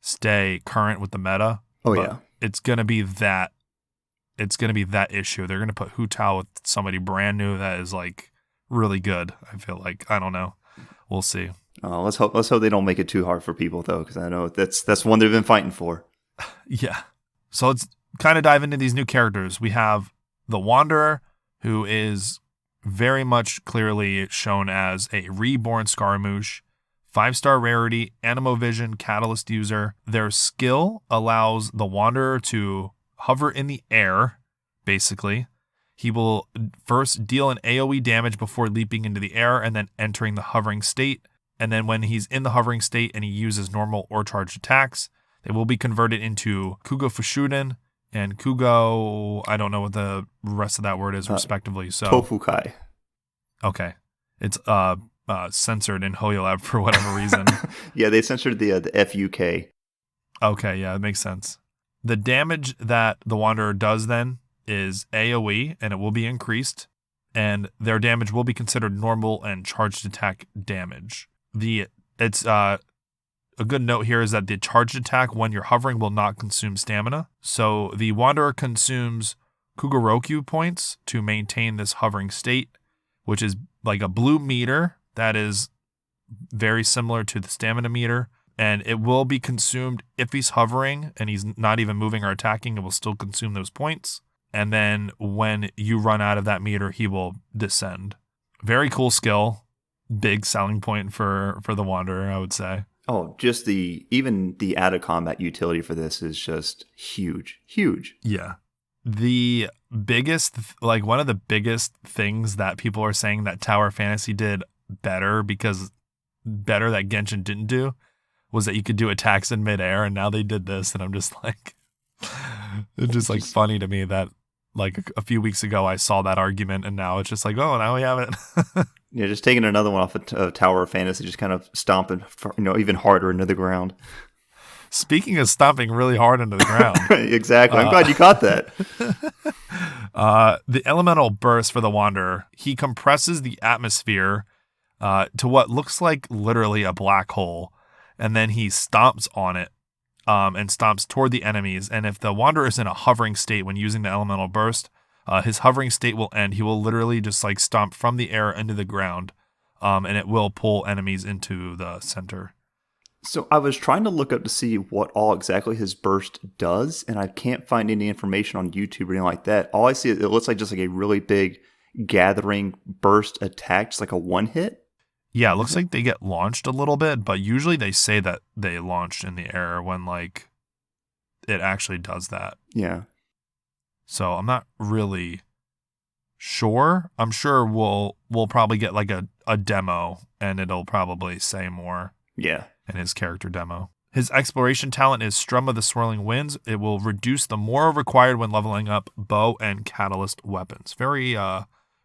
stay current with the meta. Oh but yeah, it's gonna be that issue. They're gonna put Hu Tao with somebody brand new that is like really good. I feel like, I don't know. We'll see. let's hope they don't make it too hard for people though, because I know that's one they've been fighting for. Yeah. So let's kind of dive into these new characters. We have the Wanderer, who is very much clearly shown as a reborn Scaramouche, 5-star rarity, Animovision catalyst user. Their skill allows the Wanderer to hover in the air, basically. He will first deal an AoE damage before leaping into the air and then entering the hovering state. And then when he's in the hovering state and he uses normal or charged attacks, they will be converted into Kugo Fushuden and Kugo, I don't know what the rest of that word is, respectively. So Tofukai. Okay. It's censored in HoYoLab for whatever reason. Yeah, they censored the FUK. Okay, yeah, it makes sense. The damage that the Wanderer does then is AoE, and it will be increased, and their damage will be considered normal and charged attack damage. A good note here is that the charged attack when you're hovering will not consume stamina. So the Wanderer consumes Kugoroku points to maintain this hovering state, which is like a blue meter that is very similar to the stamina meter. And it will be consumed if he's hovering and he's not even moving or attacking. It will still consume those points. And then when you run out of that meter, he will descend. Very cool skill. Big selling point for the Wanderer, I would say. Oh, just even the out of combat utility for this is just huge. Yeah. The biggest, like one of the biggest things that people are saying that Tower Fantasy did better that Genshin didn't do was that you could do attacks in midair, and now they did this, and I'm just like, it's just like funny to me that like a few weeks ago I saw that argument, and now it's just like, oh, now we have it. Yeah, just taking another one off of Tower of Fantasy, just kind of stomping, even harder into the ground. Speaking of stomping really hard into the ground. Exactly. I'm glad you caught that. The elemental burst for the Wanderer, he compresses the atmosphere to what looks like literally a black hole, and then he stomps on it and stomps toward the enemies. And if the Wanderer is in a hovering state when using the elemental burst, his hovering state will end. He will literally just like stomp from the air into the ground, and it will pull enemies into the center. So I was trying to look up to see what all exactly his burst does, and I can't find any information on YouTube or anything like that. All I see is it looks like just like a really big gathering burst attack, just like a one hit. Yeah, it looks like they get launched a little bit, but usually they say that they launched in the air when like it actually does that. Yeah. So I'm not really sure. I'm sure we'll probably get like a demo, and it'll probably say more. Yeah. In his character demo. His exploration talent is Strum of the Swirling Winds. It will reduce the Mora required when leveling up bow and catalyst weapons. Very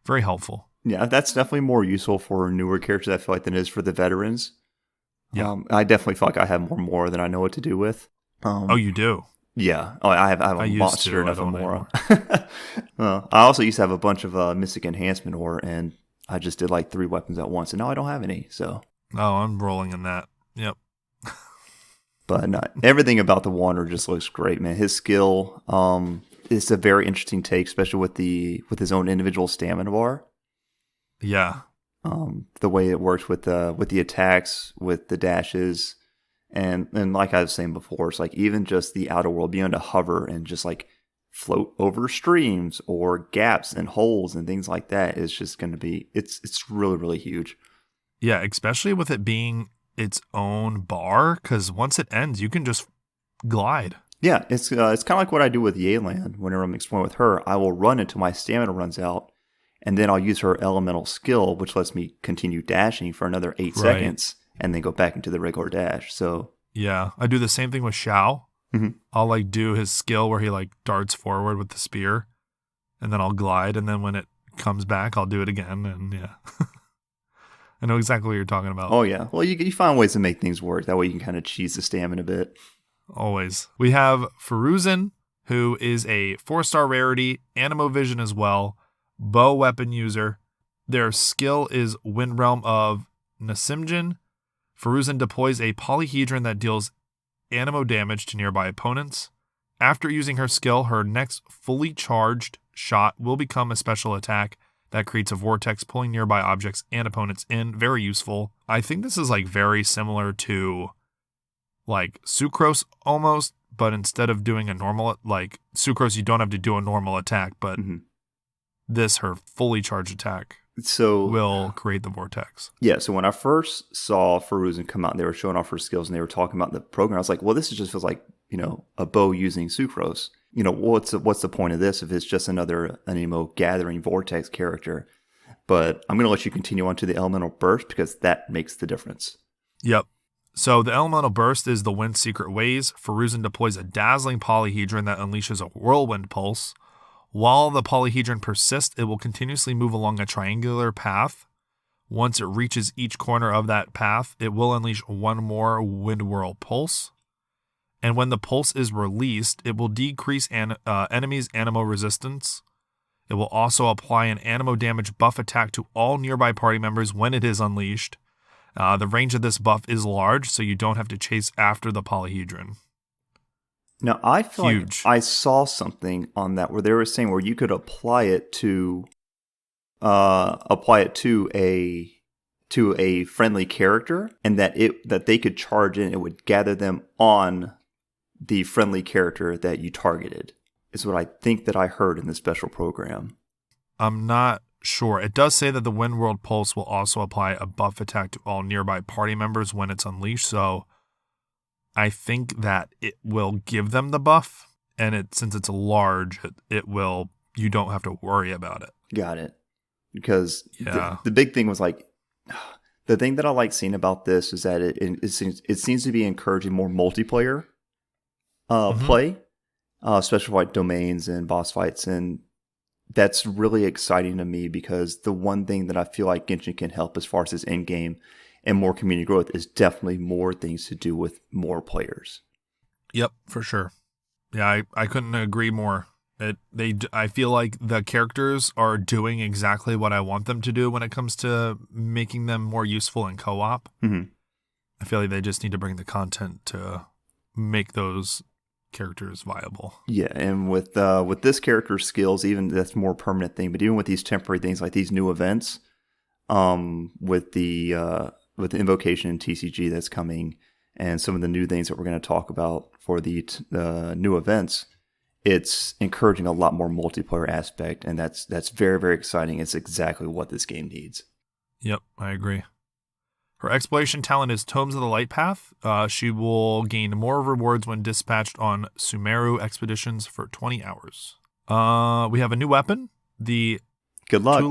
helpful. Yeah, that's definitely more useful for newer characters, I feel like, than it is for the veterans. Yeah. I definitely feel like I have more Mora than I know what to do with. Oh, you do? Yeah. Oh, I have a monster enough of Mora. I also used to have a bunch of Mystic Enhancement ore, and I just did like 3 weapons at once, and now I don't have any, so. Oh, I'm rolling in that. Yep. But everything about the Wanderer just looks great, man. His skill, it's a very interesting take, especially with his own individual stamina bar. Yeah. The way it works with the attacks, with the dashes, and like I was saying before, it's like even just the outer world, being able to hover and just like float over streams or gaps and holes and things like that is just going to be it's really, really huge. Yeah, especially with it being its own bar, because once it ends, you can just glide. Yeah, it's kind of like what I do with Yelan. Whenever I'm exploring with her, I will run until my stamina runs out, and then I'll use her elemental skill, which lets me continue dashing for another 8 Right. seconds, and then go back into the regular dash. So, Yeah. I do the same thing with Shao. mhm. I'll like do his skill where he like darts forward with the spear, and then I'll glide, and then when it comes back, I'll do it again, and yeah. I know exactly what you're talking about. Oh yeah, well you find ways to make things work. That way you can kind of cheese the stamina a bit. Always. We have Faruzen, who is a 4-star rarity, Animo Vision as well, bow weapon user. Their skill is Wind Realm of Nasimjin. Faruzen deploys a polyhedron that deals animo damage to nearby opponents. After using her skill, her next fully charged shot will become a special attack that creates a vortex pulling nearby objects and opponents in. Very useful. I think this is like very similar to like Sucrose almost, but instead of doing a normal, like Sucrose, you don't have to do a normal attack, but this, her fully charged attack, So will create the vortex. yeah, so when I first saw Faruzen come out and they were showing off her skills and they were talking about the program, I was like, well, this just feels like, a bow using Sucrose. What's the point of this if it's just another Anemo gathering vortex character? But I'm going to let you continue on to the elemental burst because that makes the difference. Yep. So the elemental burst is the wind's secret ways. Faruzen deploys a dazzling polyhedron that unleashes a whirlwind pulse. While the polyhedron persists, it will continuously move along a triangular path. Once it reaches each corner of that path, it will unleash one more wind whirl pulse. And when the pulse is released, it will decrease enemies' animo resistance. It will also apply an animo damage buff attack to all nearby party members when it is unleashed. The range of this buff is large, so you don't have to chase after the polyhedron. Now, I feel Huge. like I saw something on that where they were saying where you could apply it to a friendly character, and that they could charge in. It would gather them on the friendly character that you targeted. Is what I think that I heard in the special program. I'm not sure. It does say that the Wind World Pulse will also apply a buff attack to all nearby party members when it's unleashed, so I think that it will give them the buff, and since it's large, you don't have to worry about it. Got it. Because Yeah. the big thing was like, the thing that I like seeing about this is that it seems to be encouraging more multiplayer play, especially for like domains and boss fights, and that's really exciting to me because the one thing that I feel like Genshin can help as far as its end game and more community growth is definitely more things to do with more players. Yep, for sure. Yeah, I couldn't agree more. I feel like the characters are doing exactly what I want them to do when it comes to making them more useful in co-op. Mm-hmm. I feel like they just need to bring the content to make those characters viable. Yeah, and with this character's skills, even that's a more permanent thing. But even with these temporary things like these new events, with the invocation and TCG that's coming, and some of the new things that we're going to talk about for the new events, it's encouraging a lot more multiplayer aspect, and that's very, very exciting. It's exactly what this game needs. Yep, I agree. Her exploration talent is Tomes of the Light Path. She will gain more rewards when dispatched on Sumeru expeditions for 20 hours. We have a new weapon, the Good luck.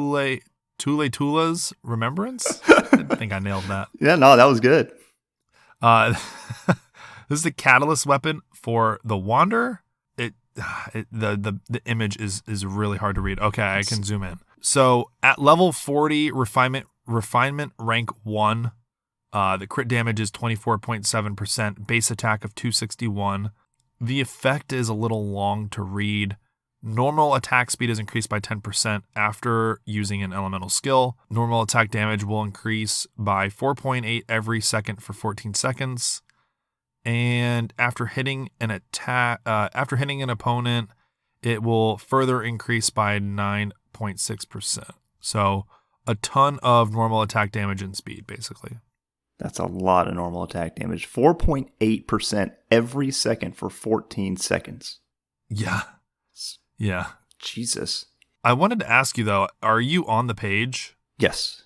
Tula's Remembrance. I think I nailed that. Yeah, no, that was good. This is the catalyst weapon for the Wanderer. The image is really hard to read. Okay, I can zoom in. So at level 40, refinement rank 1, the crit damage is 24.7%, base attack of 261. The effect is a little long to read. Normal attack speed is increased by 10% after using an elemental skill. Normal attack damage will increase by 4.8 every second for 14 seconds. And after hitting an opponent, it will further increase by 9.6%. So a ton of normal attack damage and speed, basically. That's a lot of normal attack damage. 4.8% every second for 14 seconds. Yeah. Yeah. Jesus. I wanted to ask you, though, are you on the page? Yes.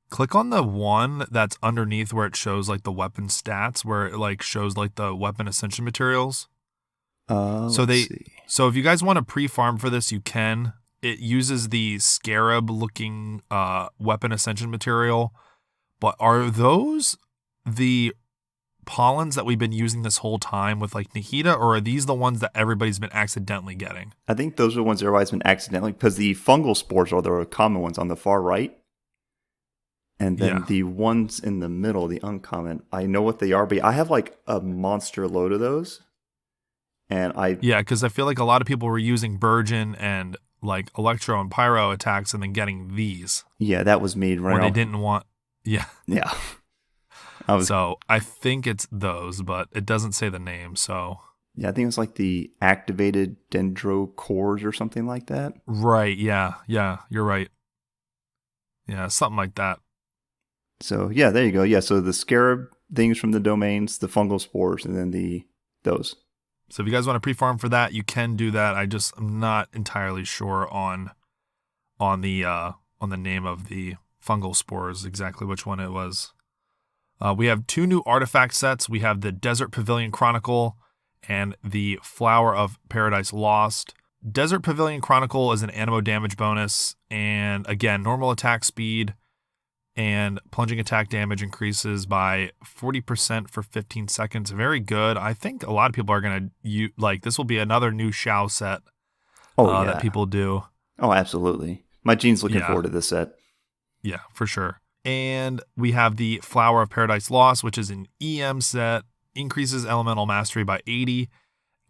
Click on the one that's underneath where it shows like the weapon stats, where it like shows like the weapon ascension materials. So Let's see. so if you guys want to pre-farm for this, you can. It uses the scarab-looking weapon ascension material, but are those the pollens that we've been using this whole time with like Nahida, or are these the ones that everybody's been accidentally getting? I think those are the ones everybody's been accidentally, because the fungal spores are the common ones on the far right. And then the ones in the middle, the uncommon, I know what they are, but I have like a monster load of those. And because I feel like a lot of people were using Burgeon and like Electro and Pyro attacks and then getting these. Yeah, that was me. Right. Or they didn't want. Yeah. Yeah. So I think it's those, but it doesn't say the name. So yeah, I think it's like the activated dendrocores or something like that. Right. Yeah. Yeah. You're right. Yeah. Something like that. So yeah, there you go. Yeah. So the scarab things from the domains, the fungal spores, and then those. So if you guys want to pre-farm for that, you can do that. I'm not entirely sure on the name of the fungal spores, exactly which one it was. We have 2 new artifact sets. We have the Desert Pavilion Chronicle and the Flower of Paradise Lost. Desert Pavilion Chronicle is an animo damage bonus, and again, normal attack speed and plunging attack damage increases by 40% for 15 seconds. Very good. I think a lot of people are going to like this will be another new Shao set that people do. Oh, absolutely. My Gene's looking forward to this set. Yeah, for sure. And we have the Flower of Paradise Lost, which is an EM set, increases elemental mastery by 80,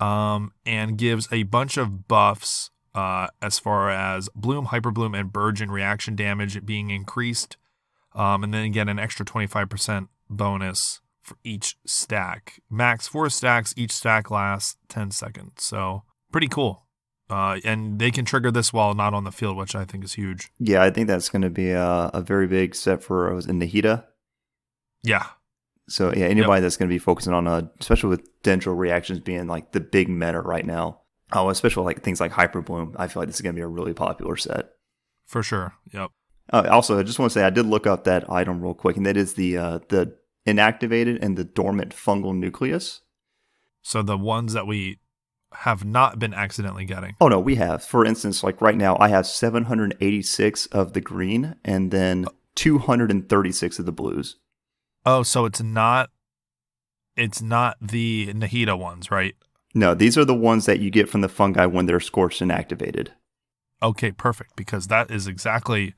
and gives a bunch of buffs as far as Bloom, Hyperbloom, and Burgeon reaction damage being increased. And then again, an extra 25% bonus for each stack. Max 4 stacks, each stack lasts 10 seconds. So pretty cool. And they can trigger this while not on the field, which I think is huge. Yeah, I think that's going to be a very big set for Nahida. Yeah. So yeah, anybody that's going to be focusing on, especially with dendro reactions being like the big meta right now, especially like things like Hyper Bloom, I feel like this is going to be a really popular set. For sure. Yep. Also, I just want to say I did look up that item real quick, and that is the inactivated and the dormant fungal nucleus. So the ones that we have not been accidentally getting. Oh no, we have. For instance, like right now, I have 786 of the green, and then 236 of the blues. Oh, so it's not the Nahida ones, right? No, these are the ones that you get from the fungi when they're scorched and activated. Okay, perfect, because that is exactly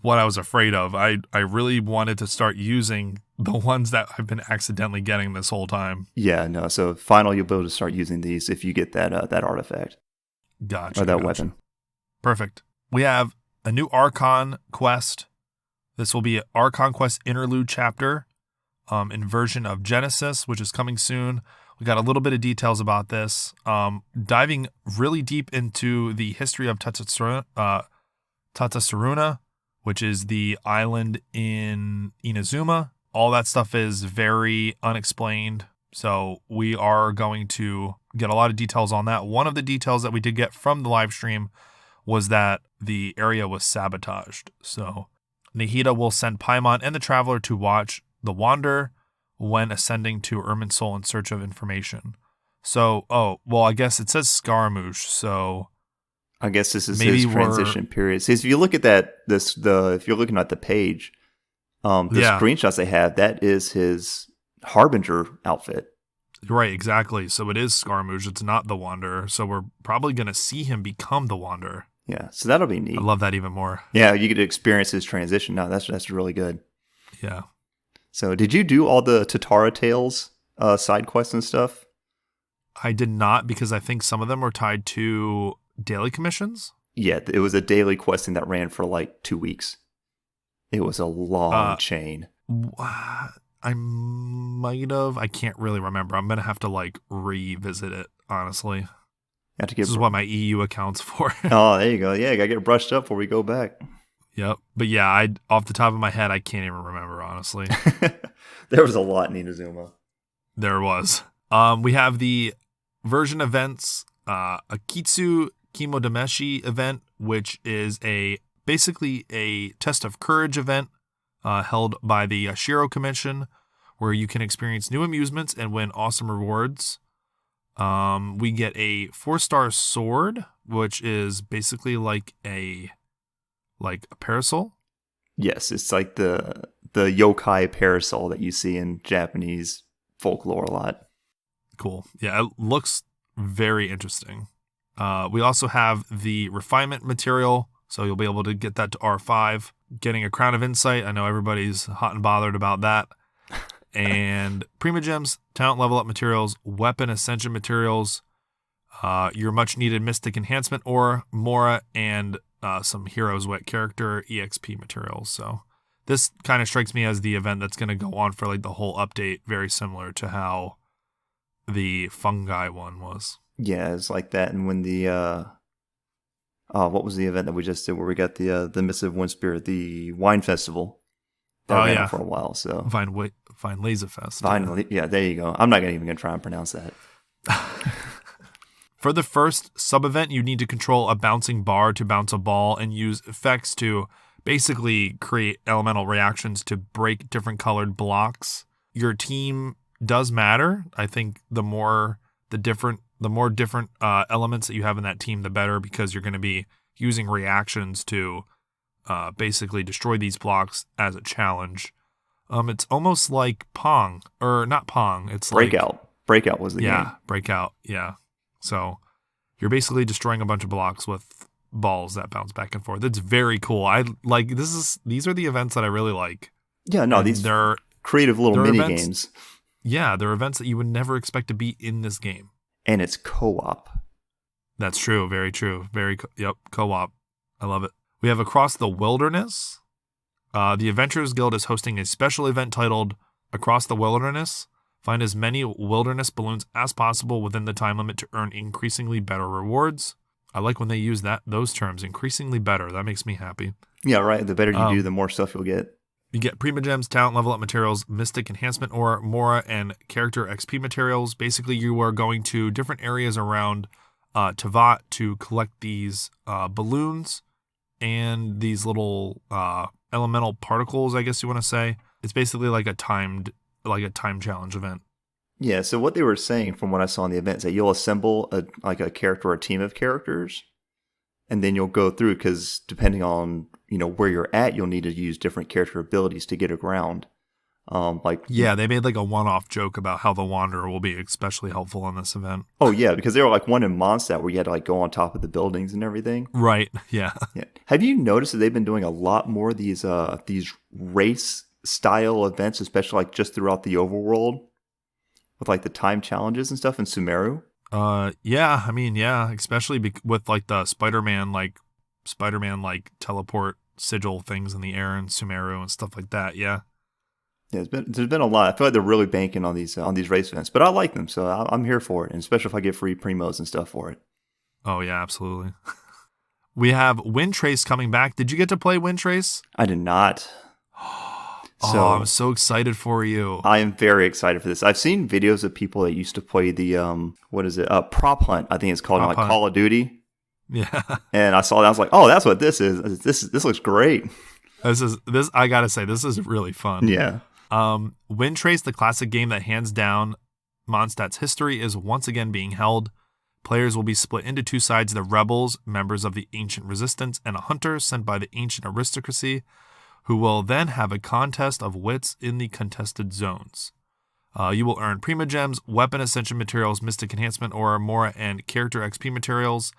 what I was afraid of. I really wanted to start using the ones that I've been accidentally getting this whole time. Yeah, no. So finally, you'll be able to start using these if you get that artifact. Gotcha. Or that weapon. Perfect. We have a new Archon quest. This will be an Archon Quest Interlude chapter in version of Genesis, which is coming soon. We got a little bit of details about this. Diving really deep into the history of Tatasaruna, which is the island in Inazuma. All that stuff is very unexplained. So we are going to get a lot of details on that. One of the details that we did get from the live stream was that the area was sabotaged. So Nahida will send Paimon and the Traveler to watch the Wanderer when ascending to Irminsul in search of information. So, I guess it says Scaramouche, so I guess this is his transition period. So if you look at if you're looking at the page, screenshots they have, that is his Harbinger outfit. Right, exactly. So it is Scaramouche. It's not the Wanderer. So we're probably going to see him become the Wanderer. Yeah, so that'll be neat. I love that even more. Yeah, you get to experience his transition. No, that's really good. Yeah. So did you do all the Tatara Tales side quests and stuff? I did not, because I think some of them were tied to daily commissions. Yeah, it was a daily questing that ran for like 2 weeks. It was a long chain. I might have. I can't really remember. I'm going to have to like revisit it, honestly. This is what my EU account's for. Oh, there you go. Yeah, you got to get brushed up before we go back. Yep. But yeah, off the top of my head, I can't even remember, honestly. There was a lot in Inazuma. There was. We have the version events, Akitsu Kimodameshi event, which is basically a test of courage event held by the Shiro Commission, where you can experience new amusements and win awesome rewards. We get a 4-star sword, which is basically like a parasol. Yes, it's like the yokai parasol that you see in Japanese folklore a lot. Cool. Yeah, it looks very interesting. We also have the refinement material, so you'll be able to get that to R5. Getting a Crown of Insight, I know everybody's hot and bothered about that. And Primogems, talent level up materials, weapon ascension materials, your much needed Mystic Enhancement Ore, Mora, and some Heroes Wet Character EXP materials. So this kind of strikes me as the event that's going to go on for like the whole update, very similar to how the fungi one was. Yeah, it's like that. And when the what was the event that we just did where we got the Missive Wind Spirit, the wine festival that ran on for a while. So Vine Laserfest. Vine, yeah, there you go. I'm not even gonna try and pronounce that. For the first sub-event, you need to control a bouncing bar to bounce a ball and use effects to basically create elemental reactions to break different colored blocks. Your team does matter. I think the more different elements that you have in that team, the better, because you're going to be using reactions to basically destroy these blocks as a challenge. It's almost like Pong, or not Pong. It's Breakout. Breakout was the game. Yeah, Breakout. Yeah. So you're basically destroying a bunch of blocks with balls that bounce back and forth. It's very cool. I like these are the events that I really like. Yeah, no, they're creative little mini games. Yeah, they're events that you would never expect to be in this game. And it's co-op. That's true. Very true. Yep, co-op. I love it. We have Across the Wilderness. The Adventurers Guild is hosting a special event titled Across the Wilderness. Find as many wilderness balloons as possible within the time limit to earn increasingly better rewards. I like when they use those terms, increasingly better. That makes me happy. Yeah, right. The better you do, the more stuff you'll get. You get Primogems, talent level up materials, Mystic Enhancement Ore, Mora, and Character XP materials. Basically, you are going to different areas around Tavat to collect these balloons and these little elemental particles, I guess you want to say. It's basically like a time challenge event. Yeah, so what they were saying from what I saw in the event is that you'll assemble a character or a team of characters, and then you'll go through, because depending on where you're at, you'll need to use different character abilities to get around. They made like a one-off joke about how the Wanderer will be especially helpful in this event. Oh yeah, because they were like one in Mondstadt where you had to like go on top of the buildings and everything. Right. Yeah. Yeah. Have you noticed that they've been doing a lot more of these race style events, especially like just throughout the overworld, with like the time challenges and stuff in Sumeru? Yeah. I mean, yeah, especially with like the Spider-Man teleport sigil things in the air in Sumeru and stuff like that. Yeah. Yeah, there's been a lot. I feel like they're really banking on these race events, but I like them, so I'm here for it, and especially if I get free primos and stuff for it. Oh yeah, absolutely. We have Wind Trace coming back. Did you get to play Wind Trace? I did not. I'm so excited for you. I am very excited for this. I've seen videos of people that used to play the prop hunt. I think it's called like Call of Duty. Yeah. And I saw that. I was like, oh, that's what this is. This looks great. This. I gotta say, this is really fun. Yeah. Wind Trace, the classic game that hands down Mondstadt's history, is once again being held. Players will be split into two sides: the rebels, members of the ancient resistance, and a hunter sent by the ancient aristocracy, who will then have a contest of wits in the contested zones. You will earn Primogems, weapon ascension materials, Mystic Enhancement Ore, Mora, and character XP materials.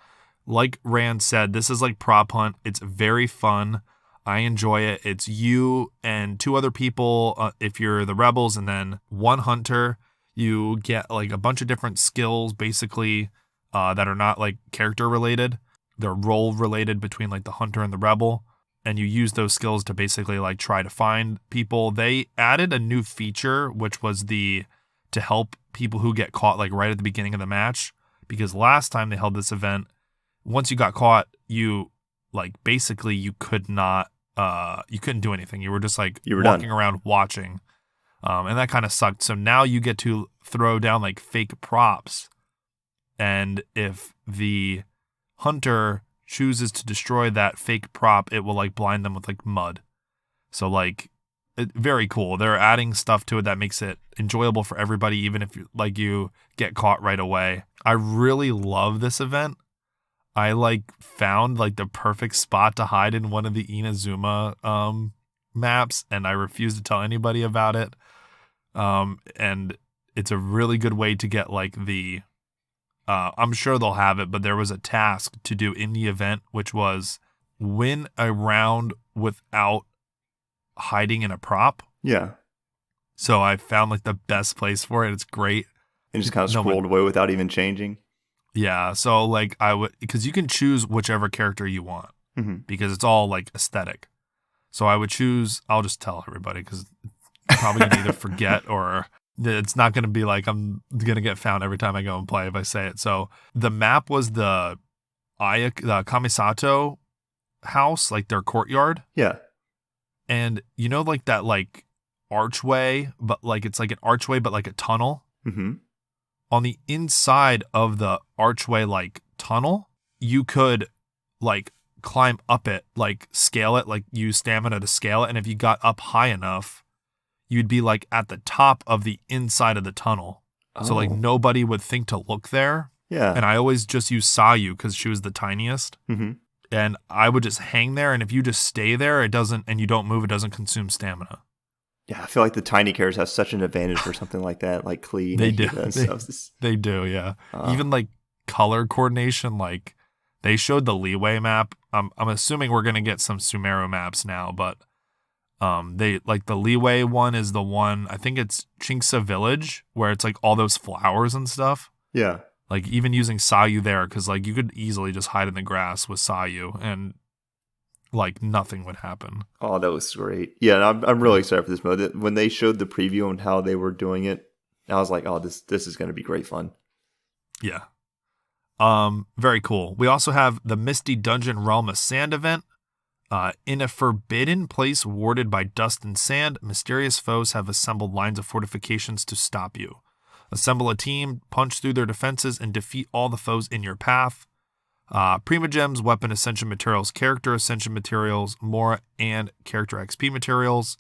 Like Rand said, this is like prop hunt. It's very fun. I enjoy it. It's you and two other people if you're the rebels, and then one hunter. You get like a bunch of different skills basically that are not like character related. They're role related between like the hunter and the rebel. And you use those skills to basically like try to find people. They added a new feature, which was to help people who get caught like right at the beginning of the match. Because last time they held this event, once you got caught, you like basically you couldn't do anything. You were just like walking around watching. And that kind of sucked. So now you get to throw down like fake props. And if the hunter chooses to destroy that fake prop, it will like blind them with like mud. So like very cool. They're adding stuff to it that makes it enjoyable for everybody, even if you get caught right away. I really love this event. I found the perfect spot to hide in one of the Inazuma maps, and I refuse to tell anybody about it. And it's a really good way to get the I'm sure they'll have it, but there was a task to do in the event, which was win a round without hiding in a prop. Yeah. So I found the best place for it. It's great. And just kind of scrolled away without even changing. Yeah. So I would, because you can choose whichever character you want, because it's all aesthetic. So I would choose, I'll just tell everybody because probably going to either forget or it's not going to be I'm going to get found every time I go and play if I say it. So the map was the Kamisato house, their courtyard. Yeah. And that archway, but it's an archway, but a tunnel. Mm-hmm. On the inside of the archway, tunnel, you could climb up it, scale it, use stamina to scale it. And if you got up high enough, you'd be at the top of the inside of the tunnel. Oh. So nobody would think to look there. Yeah. And I always just use Sayu because she was the tiniest. Mm-hmm. And I would just hang there, and if you just stay there, and you don't move, it doesn't consume stamina. Yeah, I feel like the tiny characters have such an advantage for something like that, like Klee. They do. They do, yeah. Even color coordination, they showed the Leeway map. I'm assuming we're gonna get some Sumeru maps now, but they the Leeway one is the one, I think it's Chinksa Village, where it's all those flowers and stuff. Yeah. Even using Sayu there, because you could easily just hide in the grass with Sayu and nothing would happen. Oh, that was great. Yeah, I'm really excited for this mode. When they showed the preview and how they were doing it, I was like, oh, this is going to be great fun. Yeah. Very cool. We also have the Misty Dungeon Realm of Sand event. In a forbidden place warded by dust and sand, mysterious foes have assembled lines of fortifications to stop you. Assemble a team, punch through their defenses, and defeat all the foes in your path. Primogems, weapon ascension materials, character ascension materials, Mora, and character XP materials.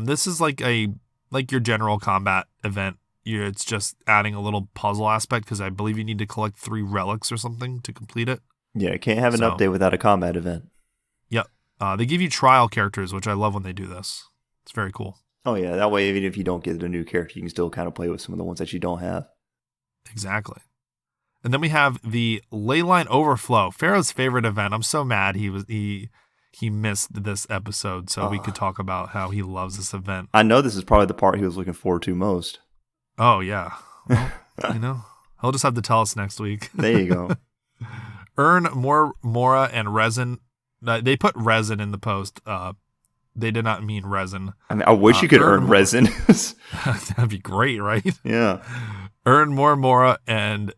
This is your general combat event. It's just adding a little puzzle aspect because I believe you need to collect 3 relics or something to complete it. Yeah, you can't have an update without a combat event. Yep. They give you trial characters, which I love when they do this. It's very cool. Oh, yeah. That way, even if you don't get a new character, you can still kind of play with some of the ones that you don't have. Exactly. And then we have the Leyline Overflow, Pharaoh's favorite event. I'm so mad he missed this episode so we could talk about how he loves this event. I know this is probably the part he was looking forward to most. Oh, yeah. Well, he'll just have to tell us next week. There you go. Earn more Mora and resin. They put resin in the post. They did not mean resin. I mean, I wish you could earn resin. That'd be great, right? Yeah. Earn more Mora and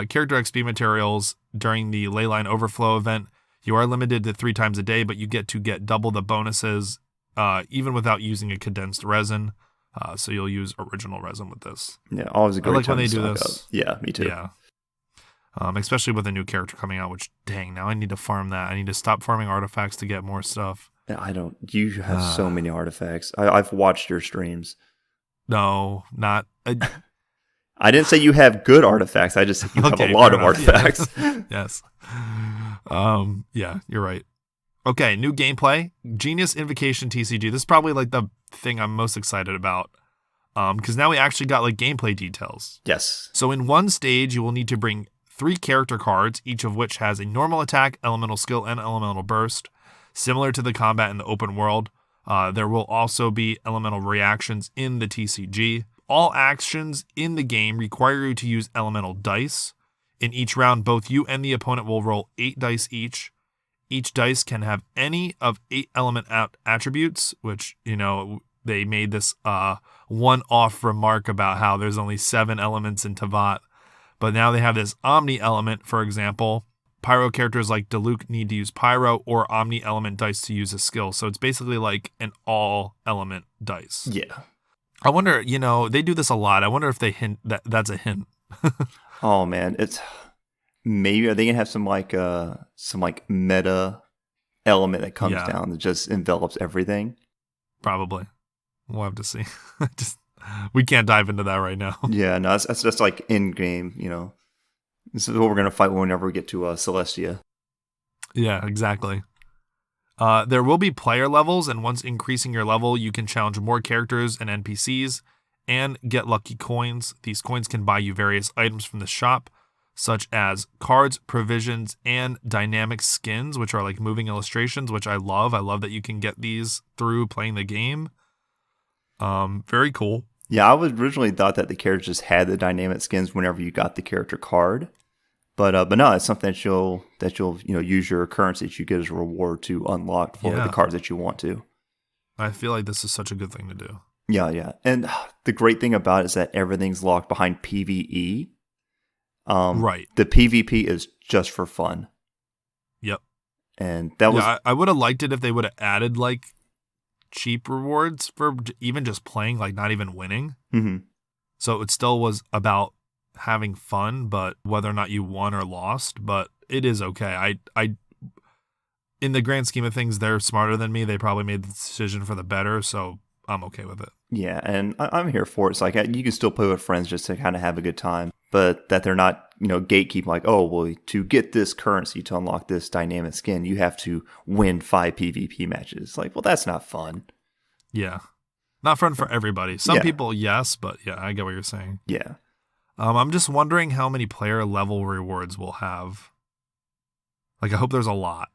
character XP materials during the Leyline Overflow event. You are limited to 3 times a day, but you get to get double the bonuses even without using a condensed resin. So you'll use original resin with this. Yeah, always a great time when they to do stock this. up. Yeah, me too. Yeah. Especially with a new character coming out, which, dang, now I need to farm that. I need to stop farming artifacts to get more stuff. Yeah, I don't. You have so many artifacts. I've watched your streams. No, not. I didn't say you have good artifacts. I just said you have a lot of artifacts. Yes. Yeah, you're right. Okay, new gameplay. Genius Invocation TCG. This is probably the thing I'm most excited about. Because now we actually got gameplay details. Yes. So in one stage, you will need to bring 3 character cards, each of which has a normal attack, elemental skill, and elemental burst. Similar to the combat in the open world, there will also be elemental reactions in the TCG. All actions in the game require you to use elemental dice. In each round, both you and the opponent will roll 8 dice each. Each dice can have any of 8 element attributes, which, they made this one-off remark about how there's only 7 elements in Tavat. But now they have this Omni element, for example. Pyro characters like Diluc need to use Pyro or Omni element dice to use a skill. So it's basically an all-element dice. Yeah. I wonder, they do this a lot. I wonder if they hint that's a hint. Oh man, it's maybe are they gonna have some meta element that comes down that just envelops everything? Probably. We'll have to see. Just we can't dive into that right now. Yeah, no, that's just like in game. This is what we're gonna fight whenever we get to Celestia. Yeah, exactly. There will be player levels, and once increasing your level, you can challenge more characters and NPCs and get lucky coins. These coins can buy you various items from the shop, such as cards, provisions, and dynamic skins, which are like moving illustrations, which I love. I love that you can get these through playing the game. Very cool. Yeah, I was originally thought that the characters just had the dynamic skins whenever you got the character card. But no, it's something that you'll use your currency that you get as a reward to unlock for the cards that you want to. I feel like this is such a good thing to do. Yeah. And the great thing about it is that everything's locked behind PvE. Right. The PvP is just for fun. Yep. And that was... I would have liked it if they would have added, like, cheap rewards for even just playing, like, not even winning. Mm-hmm. So it still was about having fun, but whether or not you won or lost, but it is okay. I in the grand scheme of things, they're smarter than me. They probably made the decision for the better, so I'm okay with it. Yeah, and I'm here for it. It's like you can still play with friends just to kind of have a good time, but that they're not, gatekeeping like, oh, well, to get this currency to unlock this dynamic skin, you have to win 5 PvP matches. Like, well, that's not fun. Yeah. Not fun for everybody. Some people, yes, but yeah, I get what you're saying. Yeah. I'm just wondering how many player level rewards we'll have. Like, I hope there's a lot.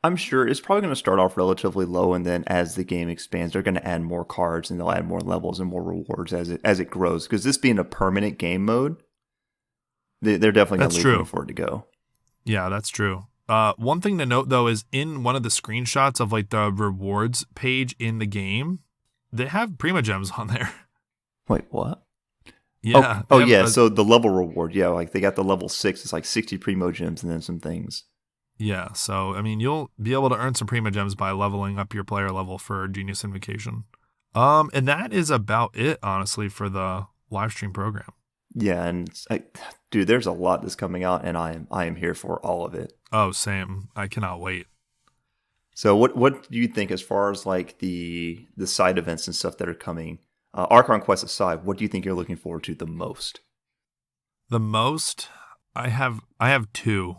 I'm sure it's probably going to start off relatively low, and then as the game expands, they're going to add more cards and they'll add more levels and more rewards as it grows. Because this being a permanent game mode, they're definitely going to leave room for it to go. Yeah, that's true. One thing to note though is in one of the screenshots of like the rewards page in the game, they have Primogems on there. Wait, what? Yeah. Oh yeah. So the level reward, yeah, like they got the level 6. It's like 60 Primogems and then some things. Yeah, so, I mean, you'll be able to earn some Primogems by leveling up your player level for Genius Invocation. And that is about it, honestly, for the live stream program. Yeah, and dude, there's a lot that's coming out, and I am here for all of it. Oh, same. I cannot wait. So what do you think as far as like the side events and stuff that are coming? Archon Quest aside, what do you think you're looking forward to the most? The most? I have 2.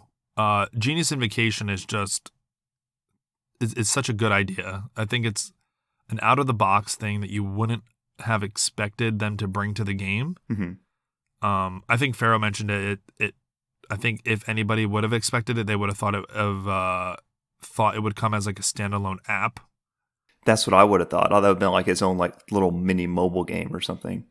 Genius Invocation is just it's such a good idea. I think it's an out of the box thing that you wouldn't have expected them to bring to the game. Mm-hmm. I think Pharaoh mentioned it. I think if anybody would have expected it, they would have thought it would come as like a standalone app. That's what I would have thought. That would have been like its own like little mini mobile game or something.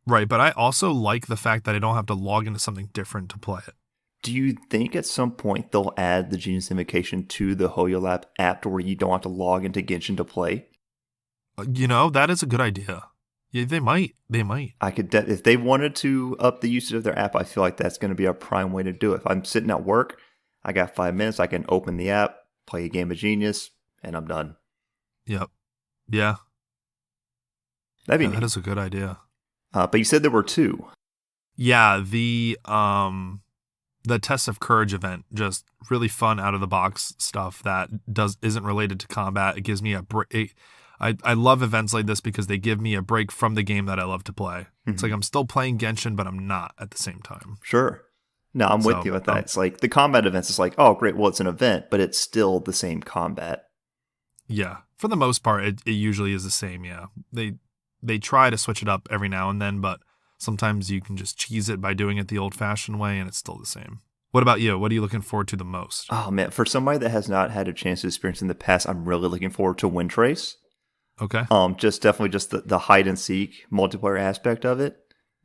Right, but I also like the fact that I don't have to log into something different to play it. Do you think at some point they'll add the Genius Invocation to the HoYoLab app to where you don't have to log into Genshin to play? That is a good idea. Yeah, they might. I could, if they wanted to up the usage of their app, I feel like that's going to be a prime way to do it. If I'm sitting at work, I got 5 minutes, I can open the app, play a game of Genius, and I'm done. Yep. Yeah. That'd be neat. That is a good idea. But you said there were 2. Yeah, the Test of Courage event, just really fun out of the box stuff that isn't related to combat. It gives me a break. I love events like this because they give me a break from the game that I love to play. Mm-hmm. It's like I'm still playing Genshin, but I'm not at the same time. Sure. No, I'm with you with that. It's like the combat events. It's like, oh, great. Well, it's an event, but it's still the same combat. Yeah, for the most part, it usually is the same. Yeah, they try to switch it up every now and then, but sometimes you can just cheese it by doing it the old-fashioned way, and it's still the same. What about you? What are you looking forward to the most? Oh, man. For somebody that has not had a chance to experience in the past, I'm really looking forward to Wind Trace. Okay. Definitely the hide-and-seek multiplayer aspect of it.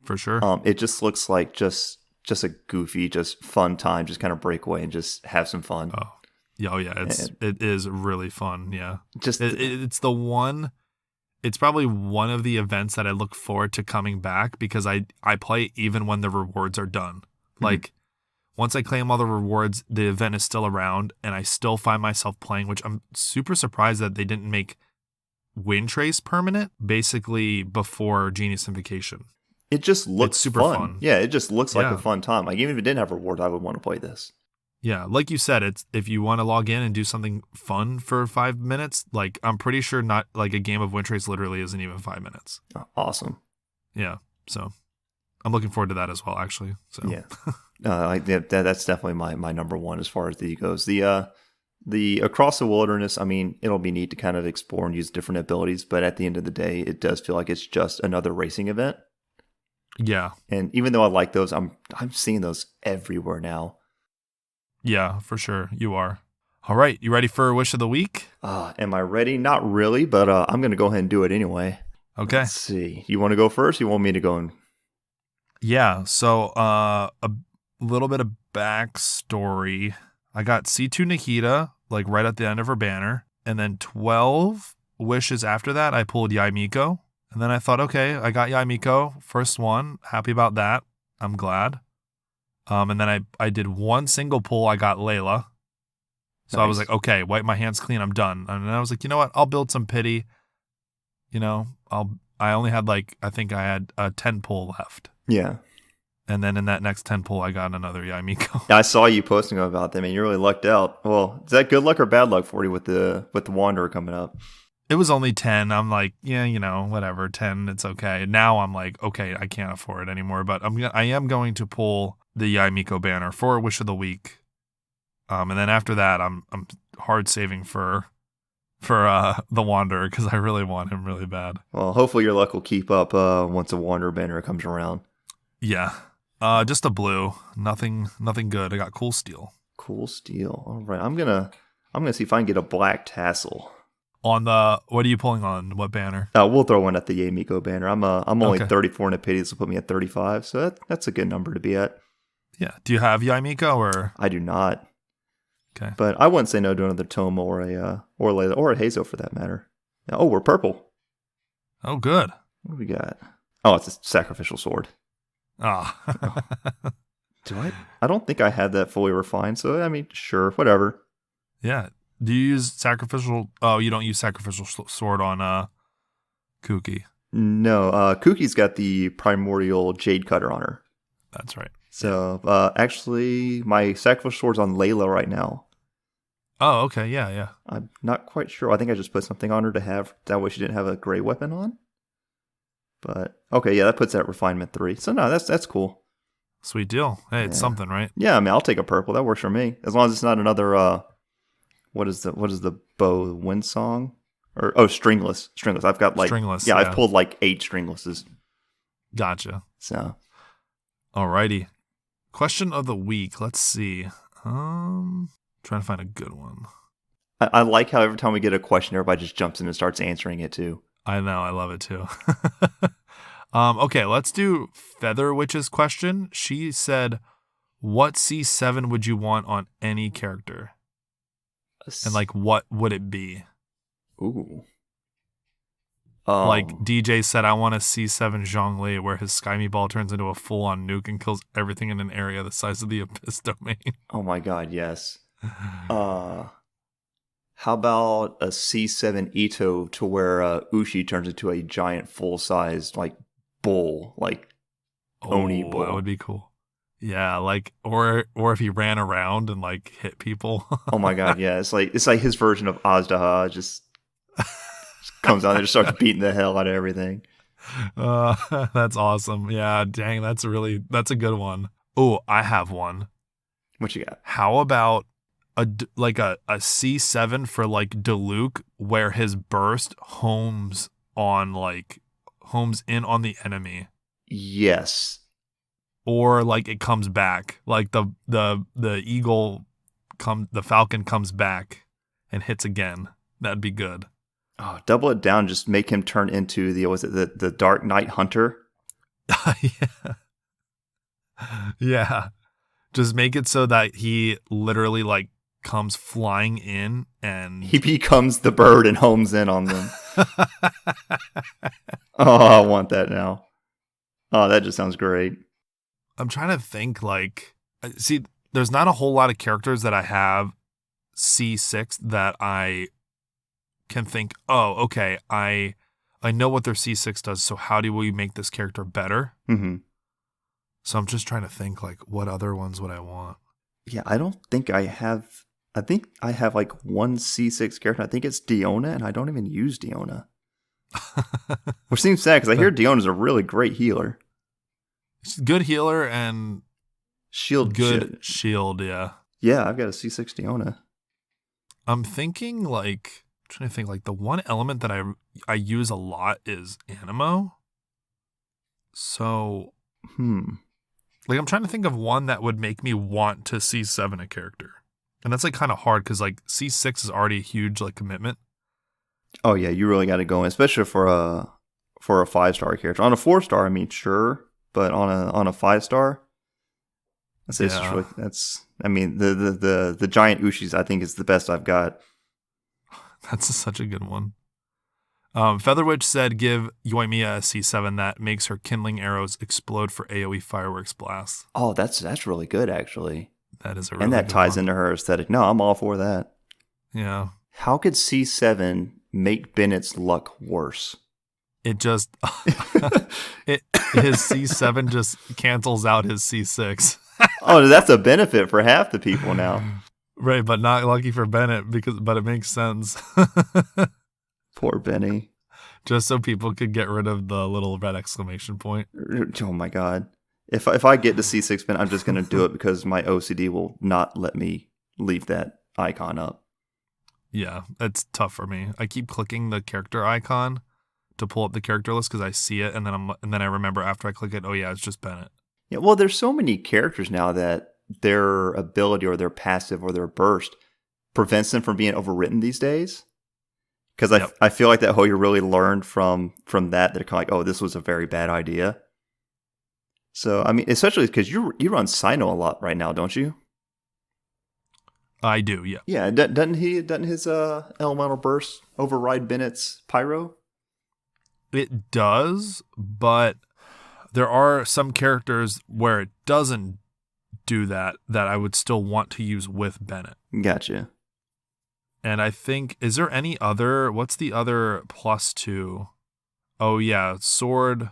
For sure. It just looks like just a goofy, just fun time. Just kind of break away and just have some fun. Oh yeah. It is really fun. Yeah. It's the one... It's probably one of the events that I look forward to coming back because I play even when the rewards are done. Mm-hmm. Like, once I claim all the rewards, the event is still around, and I still find myself playing, which I'm super surprised that they didn't make Wind Trace permanent, basically before Genius Invocation. It just looks super fun. Yeah, it just looks like a fun time. Like, even if it didn't have rewards, I would want to play this. Yeah, like you said, it's if you want to log in and do something fun for 5 minutes, like I'm pretty sure not like a game of Wind Trace literally isn't even 5 minutes. Awesome. Yeah, so I'm looking forward to that as well, actually. So Yeah, that's definitely my number one as far as the goes. The Across the Wilderness, I mean, it'll be neat to kind of explore and use different abilities, but at the end of the day, it does feel like it's just another racing event. yeah, And even though I like those, I'm seeing those everywhere now. yeah, for sure, you are. All right, you ready for Wish of the Week? Am I ready? Not really, but I'm going to go ahead and do it anyway. Okay. Let's see. You want to go first? You want me to go in? Yeah, so a little bit of backstory. I got C2 Nikita, like right at the end of her banner, and then 12 wishes after that, I pulled Yaimiko. And then I thought, okay, I got Yaimiko, first one. Happy about that. I'm glad. And then I did one single pull. I got Layla. So Nice. I was like, okay, wipe my hands clean. I'm done. And then I was like, you know what? I'll build some pity. You know, I only had I think I had a 10 pull left. Yeah. And then in that next 10 pull, I got another Yaimiko. I saw you posting about them, and you really lucked out. Well, is that good luck or bad luck for you with the Wanderer coming up? It was only 10. I'm like, yeah, you know, whatever, 10, it's okay. Now I'm like, okay, I can't afford it anymore. But I am going to pull the Yaimiko banner for Wish of the Week. And then after that, I'm hard saving for the Wanderer because I really want him really bad. Well, hopefully your luck will keep up once the Wanderer banner comes around. Yeah. Just a blue. Nothing good. I got Cool Steel. Cool Steel. All right. I'm gonna see if I can get a black tassel. On the what are you pulling on? What banner? We'll throw one at the Yaimiko banner. I'm only Okay. 34 in a pity, this will put me at 35. So that's a good number to be at. Yeah. Do you have Yaimiko or? I do not. Okay. But I wouldn't say no to another Toma or a Layla or a Hazo for that matter. Oh, we're purple. Oh, good. What do we got? Oh, it's a sacrificial sword. Ah. Do I? I don't think I had that fully refined. So I mean, sure, whatever. Yeah. Do you use sacrificial? Oh, you don't use sacrificial sword on Kuki. No, Kuki's got the primordial jade cutter on her. That's right. So actually, my sacrificial sword's on Layla right now. Oh, okay. Yeah, yeah. I'm not quite sure. I think I just put something on her to have that way she didn't have a gray weapon on. But okay, yeah, that puts that refinement 3. So no, that's cool. Sweet deal. Hey, it's something, right? Yeah, I mean, I'll take a purple. That works for me as long as it's not another. What is the bow wind song? Or stringless. I've got Stringless. I've pulled 8 stringlesses. Gotcha. So, alrighty. Question of the week. Let's see. Trying to find a good one. I like how every time we get a question, everybody just jumps in and starts answering it too. I know. I love it too. Okay, let's do Feather Witch's question. She said, what C7 would you want on any character? And what would it be? Ooh. Like DJ said, I want a C7 Zhongli where his Sky Ball turns into a full-on nuke and kills everything in an area the size of the Abyss domain. Oh my god, yes. How about a C7 Itto to where Ushi turns into a giant full-sized bull, Oni bull. That would be cool. Yeah, or if he ran around and hit people. Oh my god, yeah. It's like his version of Azdaha just comes out there and just starts beating the hell out of everything. That's awesome. Yeah, dang, that's a good one. Oh, I have one. What you got? How about a C7 for Diluc where his burst homes in on the enemy? Yes. Or it comes back. The eagle the falcon comes back and hits again. That'd be good. Oh, double it down, just make him turn into the Dark Knight Hunter? Yeah. Yeah. Just make it so that he literally comes flying in and he becomes the bird and homes in on them. Oh, I want that now. Oh, that just sounds great. I'm trying to think see, there's not a whole lot of characters that I have C6 that I can think, oh, okay, I know what their C6 does, so how do we make this character better? Mm-hmm. So I'm just trying to think what other ones would I want? Yeah, I don't think I have. I think I have like one C6 character. I think it's Diona, and I don't even use Diona. Which seems sad because I hear Diona's a really great healer. She's a good healer and good shield, yeah. Yeah, I've got a C6 Diona. I'm thinking like, I'm trying to think like the one element that I use a lot is Animo. So, like I'm trying to think of one that would make me want to C7 a character. And that's like kind of hard because like C6 is already a huge like commitment. Oh yeah, you really got to go in, especially for a 5-star character. On a 4-star, I mean, sure, but on a 5-star, I mean the giant Ushis I think is the best I've got. That's such a good one. Featherwitch said give Yoimiya a C7 that makes her kindling arrows explode for AoE fireworks blasts. Oh, that's really good actually. That is a really and that good ties one. into her aesthetic. No, I'm all for that. Yeah. How could C7 make Bennett's luck worse? It just his C7 just cancels out his C6. Oh, that's a benefit for half the people now. Right, but not lucky for Bennett but it makes sense. Poor Benny. Just so people could get rid of the little red exclamation point. Oh my god. If I get to C6 Bennett, I'm just going to do it because my OCD will not let me leave that icon up. Yeah, it's tough for me. I keep clicking the character icon to pull up the character list because I see it, and then I remember after I click it, oh yeah, it's just Bennett. Yeah, well, there's so many characters now that their ability or their passive or their burst prevents them from being overwritten these days. Because I feel like that Hoya really learned from that. They're kind of like, oh, this was a very bad idea. So, I mean, especially because you run Sino a lot right now, don't you? I do, yeah. Yeah, doesn't his elemental burst override Bennett's pyro? It does, but there are some characters where it doesn't do that I would still want to use with Bennett. Gotcha. And I think, is there any other, what's the other +2? Oh yeah, sword,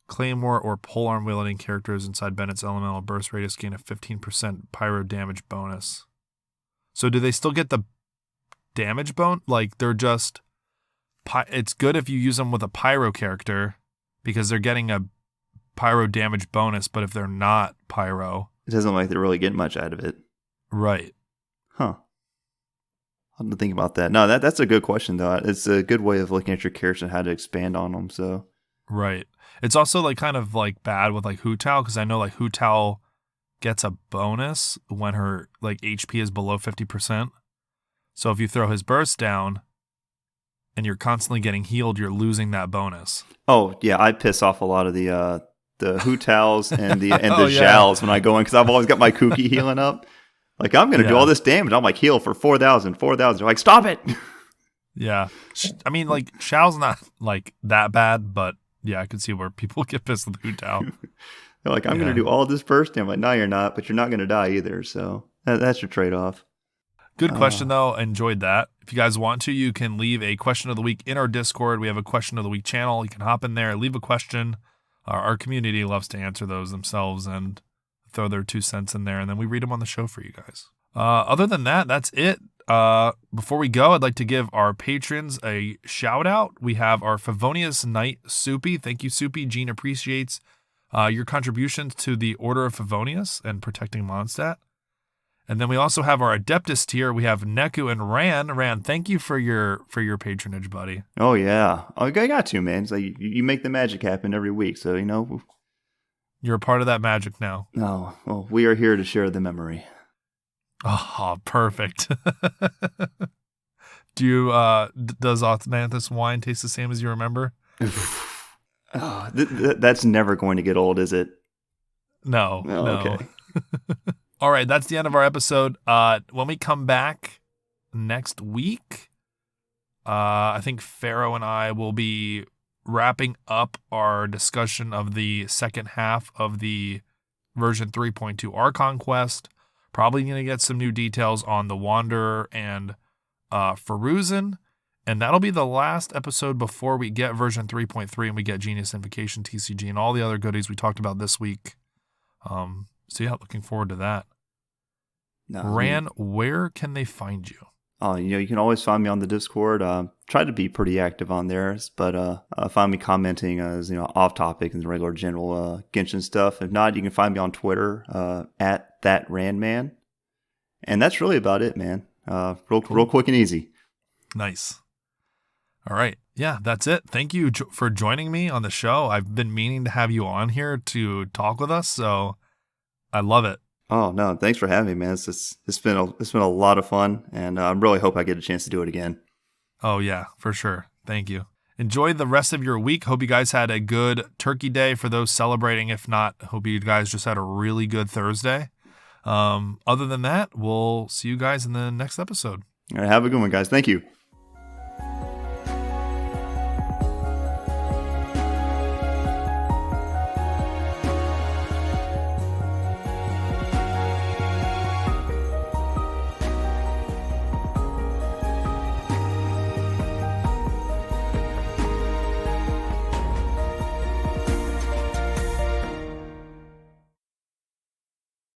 claymore, or polearm wielding characters inside Bennett's elemental burst radius gain a 15% pyro damage bonus. So do they still get the damage bone? Like they're just, it's good if you use them with a pyro character because they're getting a pyro damage bonus, but if they're not pyro, it doesn't look like they're really getting much out of it. Right. Huh. I'll have to think about that. No, that's a good question though. It's a good way of looking at your characters and how to expand on them. So. Right. It's also like kind of like bad with like Hu Tao because I know like Hu Tao gets a bonus when her like HP is below 50%. So if you throw his burst down and you're constantly getting healed, you're losing that bonus. Oh yeah, I piss off a lot of the Hu Taos and the Zhaos when I go in because I've always got my Kuki healing up. Like I'm gonna do all this damage. I'm like heal for 4,000. They're like stop it. Yeah, I mean like Xiao's not like that bad, but yeah, I could see where people get pissed with Hu Tao. They're like, I'm going to do all this burst. I'm like, no, you're not, but you're not going to die either. So that's your trade-off. Good question, though. Enjoyed that. If you guys want to, you can leave a question of the week in our Discord. We have a question of the week channel. You can hop in there, leave a question. Our community loves to answer those themselves and throw their 2 cents in there, and then we read them on the show for you guys. Other than that, that's it. Before we go, I'd like to give our patrons a shout out. We have our Favonius Knight Soupy. Thank you, Soupy. Gene appreciates your contributions to the Order of Favonius and protecting Mondstadt. And then we also have our Adeptus tier. We have Neku and Ran. Ran, thank you for your patronage, buddy. Oh yeah, I got to, man. It's like you make the magic happen every week, so you know you're a part of that magic now. Oh, well, we are here to share the memory. Oh, perfect. Do you does Osmanthus wine taste the same as you remember? Oh, that's never going to get old, is it? No. Oh, no. Okay. All right, that's the end of our episode. When we come back next week, I think Pharaoh and I will be wrapping up our discussion of the second half of the version 3.2 Archon quest. Probably going to get some new details on the Wanderer and Feruzin. And that'll be the last episode before we get version 3.3 and we get Genius Invocation, TCG, and all the other goodies we talked about this week. So yeah, looking forward to that. No, Ran, where can they find you? You can always find me on the Discord. Try to be pretty active on there, but find me commenting as off topic and regular general Genshin stuff. If not, you can find me on Twitter at thatrandman, and that's really about it, man. Real quick and easy. Nice. All right. Yeah, that's it. Thank you for joining me on the show. I've been meaning to have you on here to talk with us, so I love it. Oh no, thanks for having me, man. It's been a lot of fun, and I really hope I get a chance to do it again. Oh yeah, for sure. Thank you. Enjoy the rest of your week. Hope you guys had a good Turkey Day for those celebrating. If not, hope you guys just had a really good Thursday. Other than that, we'll see you guys in the next episode. All right, have a good one, guys. Thank you.